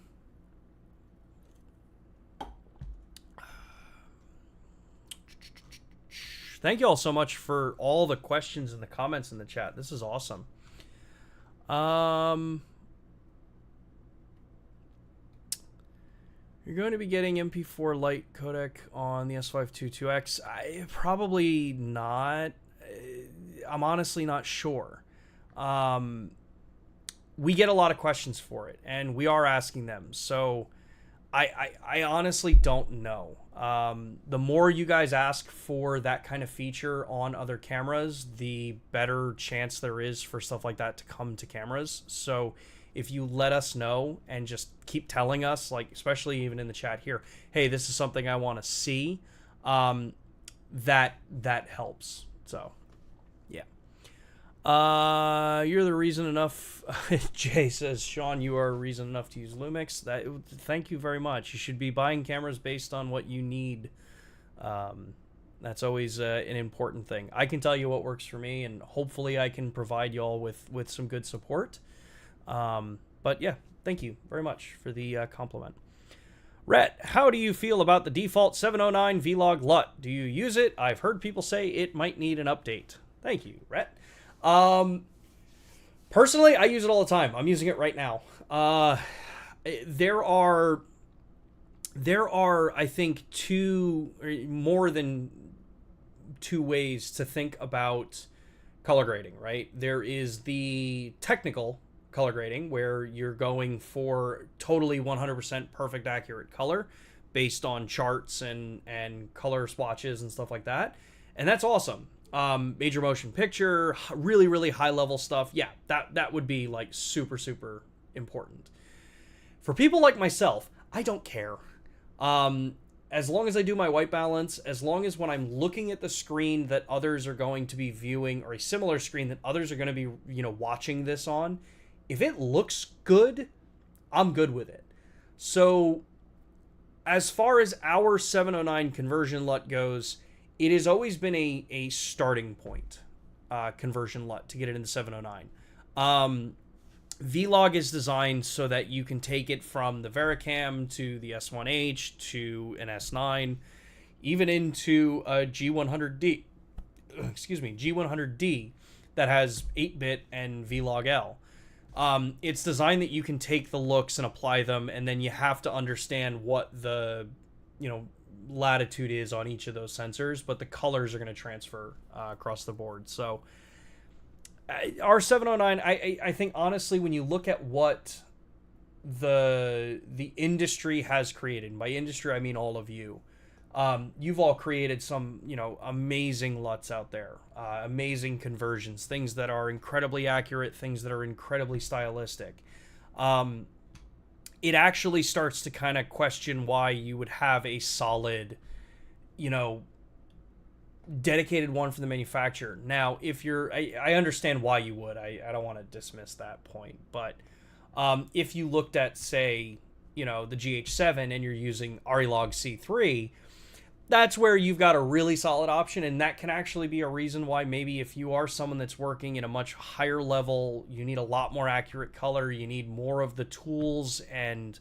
Thank you all so much for all the questions and the comments in the chat. This is awesome. You're going to be getting MP4 light codec on the S522X. Probably not. I'm honestly not sure. We get a lot of questions for it, and we are asking them. So I honestly don't know. The more you guys ask for that kind of feature on other cameras, the better chance there is for stuff like that to come to cameras. So if you let us know and just keep telling us, like, especially even in the chat here, hey, this is something I want to see, that helps. So, yeah. You're the reason enough. Jay says, Sean, you are a reason enough to use LUMIX. Thank you very much. You should be buying cameras based on what you need. That's always an important thing. I can tell you what works for me, and hopefully I can provide y'all with some good support. But yeah, thank you very much for the compliment. Rhett, how do you feel about the default 709 Vlog LUT? Do you use it? I've heard people say it might need an update. Thank you, Rhett. Personally, I use it all the time. I'm using it right now. There are, I think, more than two ways to think about color grading, right? There is the technical color grading, where you're going for totally 100% perfect accurate color based on charts and color swatches and stuff like that. And that's awesome. Major motion picture, really, really high level stuff. Yeah, that would be like super, super important. For people like myself, I don't care. As long as I do my white balance, as long as when I'm looking at the screen that others are going to be viewing, or a similar screen that others are going to be, watching this on, if it looks good, I'm good with it. So as far as our 709 conversion LUT goes, it has always been a starting point, conversion LUT, to get it into 709. Vlog is designed so that you can take it from the Vericam to the S1H to an S9, even into a G100D, G100D that has 8-bit and Vlog-L. It's designed that you can take the looks and apply them, and then you have to understand what the, latitude is on each of those sensors, but the colors are going to transfer across the board. So R709, I think honestly, when you look at what the industry has created, and by industry I mean all of you, you've all created some amazing LUTs out there, amazing conversions, things that are incredibly accurate, things that are incredibly stylistic. It actually starts to kind of question why you would have a solid, dedicated one from the manufacturer. Now, if you're, I understand why you would. I don't want to dismiss that point, but if you looked at, say, the GH7 and you're using Arilog C3, that's where you've got a really solid option, and that can actually be a reason why maybe if you are someone that's working in a much higher level, you need a lot more accurate color, you need more of the tools and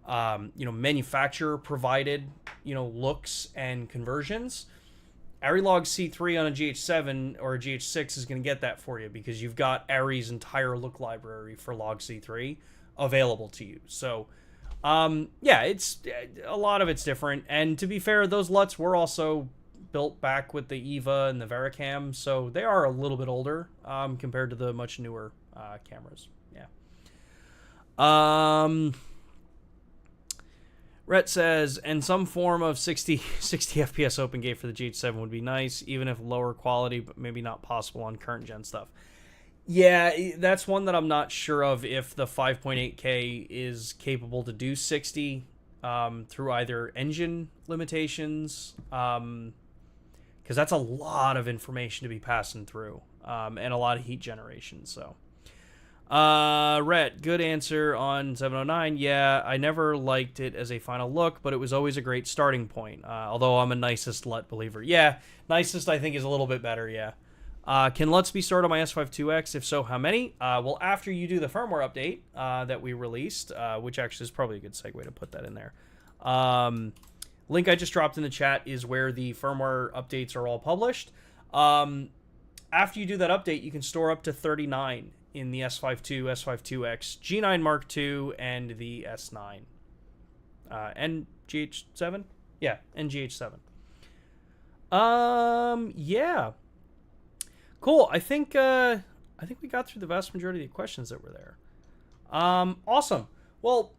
manufacturer provided looks and conversions. Arilog C3 on a GH7 or a GH6 is going to get that for you, because you've got Ari's entire look library for Log C3 available to you. So it's a lot of it's different, and to be fair, those LUTs were also built back with the EVA and the Vericam, so they are a little bit older compared to the much newer cameras. Rhett says, and some form of 60 FPS open gate for the GH7 would be nice, even if lower quality, but maybe not possible on current gen stuff. Yeah, that's one that I'm not sure of, if the 5.8K is capable to do 60 through either engine limitations, because that's a lot of information to be passing through, and a lot of heat generation. So, Rhett, good answer on 709. Yeah, I never liked it as a final look, but it was always a great starting point, although I'm a nicest LUT believer. Yeah, nicest I think is a little bit better, yeah. Can LUTs be stored on my S5 IIX? If so, how many? Well, after you do the firmware update that we released, which actually is probably a good segue to put that in there. Link I just dropped in the chat is where the firmware updates are all published. After you do that update, you can store up to 39 in the S5 II, S5 IIX, G9 Mark II, and the S9. And GH7? Yeah, and GH7. Yeah. Cool. I think we got through the vast majority of the questions that were there. Awesome. Well,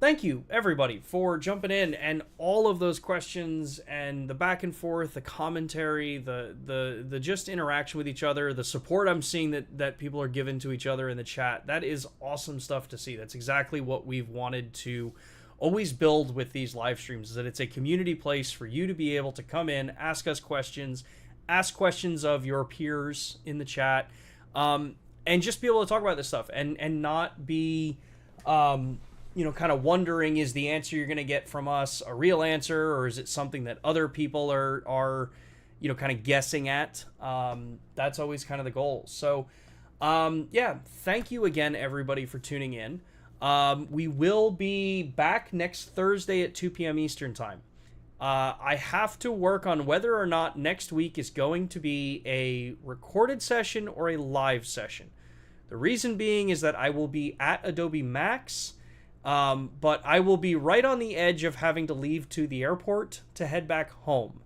thank you everybody for jumping in, and all of those questions and the back and forth, the commentary, the just interaction with each other, the support I'm seeing that people are giving to each other in the chat. That is awesome stuff to see. That's exactly what we've wanted to always build with these live streams, is that it's a community place for you to be able to come in, ask us questions, ask questions of your peers in the chat, and just be able to talk about this stuff and not be, kind of wondering, is the answer you're going to get from us a real answer, or is it something that other people are kind of guessing at? That's always kind of the goal. So, thank you again, everybody, for tuning in. We will be back next Thursday at 2 p.m. Eastern Time. I have to work on whether or not next week is going to be a recorded session or a live session. The reason being is that I will be at Adobe Max, but I will be right on the edge of having to leave to the airport to head back home.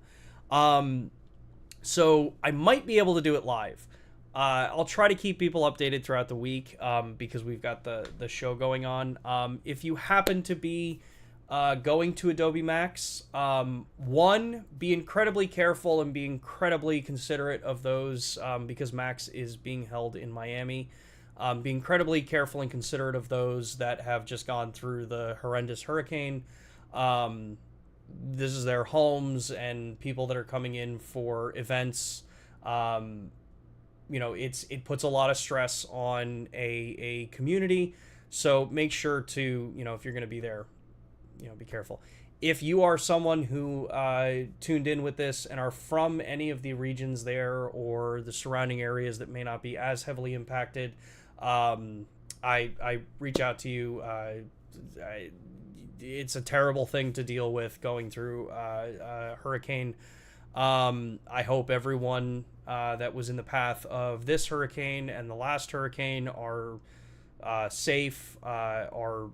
So I might be able to do it live. I'll try to keep people updated throughout the week, because we've got the show going on. If you happen to be going to Adobe Max, one, be incredibly careful and be incredibly considerate of those, because Max is being held in Miami. Be incredibly careful and considerate of those that have just gone through the horrendous hurricane. This is their homes, and people that are coming in for events. It puts a lot of stress on a community. So make sure to, if you're going to be there, be careful. If you are someone who tuned in with this and are from any of the regions there or the surrounding areas that may not be as heavily impacted, I I reach out to you. It's a terrible thing to deal with going through hurricane. I hope everyone that was in the path of this hurricane and the last hurricane are safe, are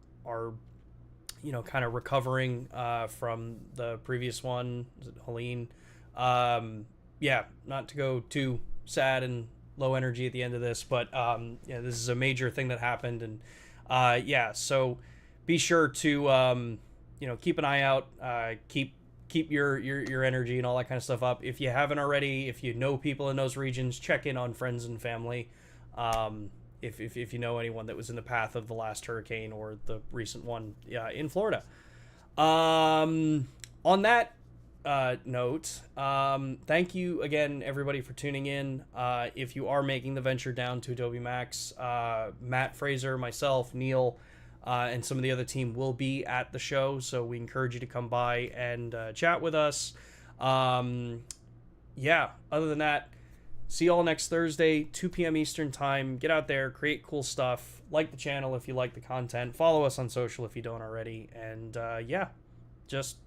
kind of recovering from the previous one. Is it Helene? Yeah, not to go too sad and low energy at the end of this, but this is a major thing that happened, and so be sure to keep an eye out, keep your energy and all that kind of stuff up. If you haven't already, if you know people in those regions, check in on friends and family. If you know anyone that was in the path of the last hurricane or the recent one in Florida. On that note, thank you again, everybody, for tuning in. If you are making the venture down to Adobe Max, Matt Fraser, myself, Neil, and some of the other team will be at the show, so we encourage you to come by and chat with us. Other than that, see you all next Thursday, 2 p.m. Eastern Time. Get out there, create cool stuff. Like the channel if you like the content. Follow us on social if you don't already. And just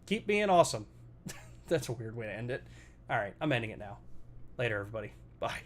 keep being awesome. That's a weird way to end it. All right, I'm ending it now. Later, everybody. Bye.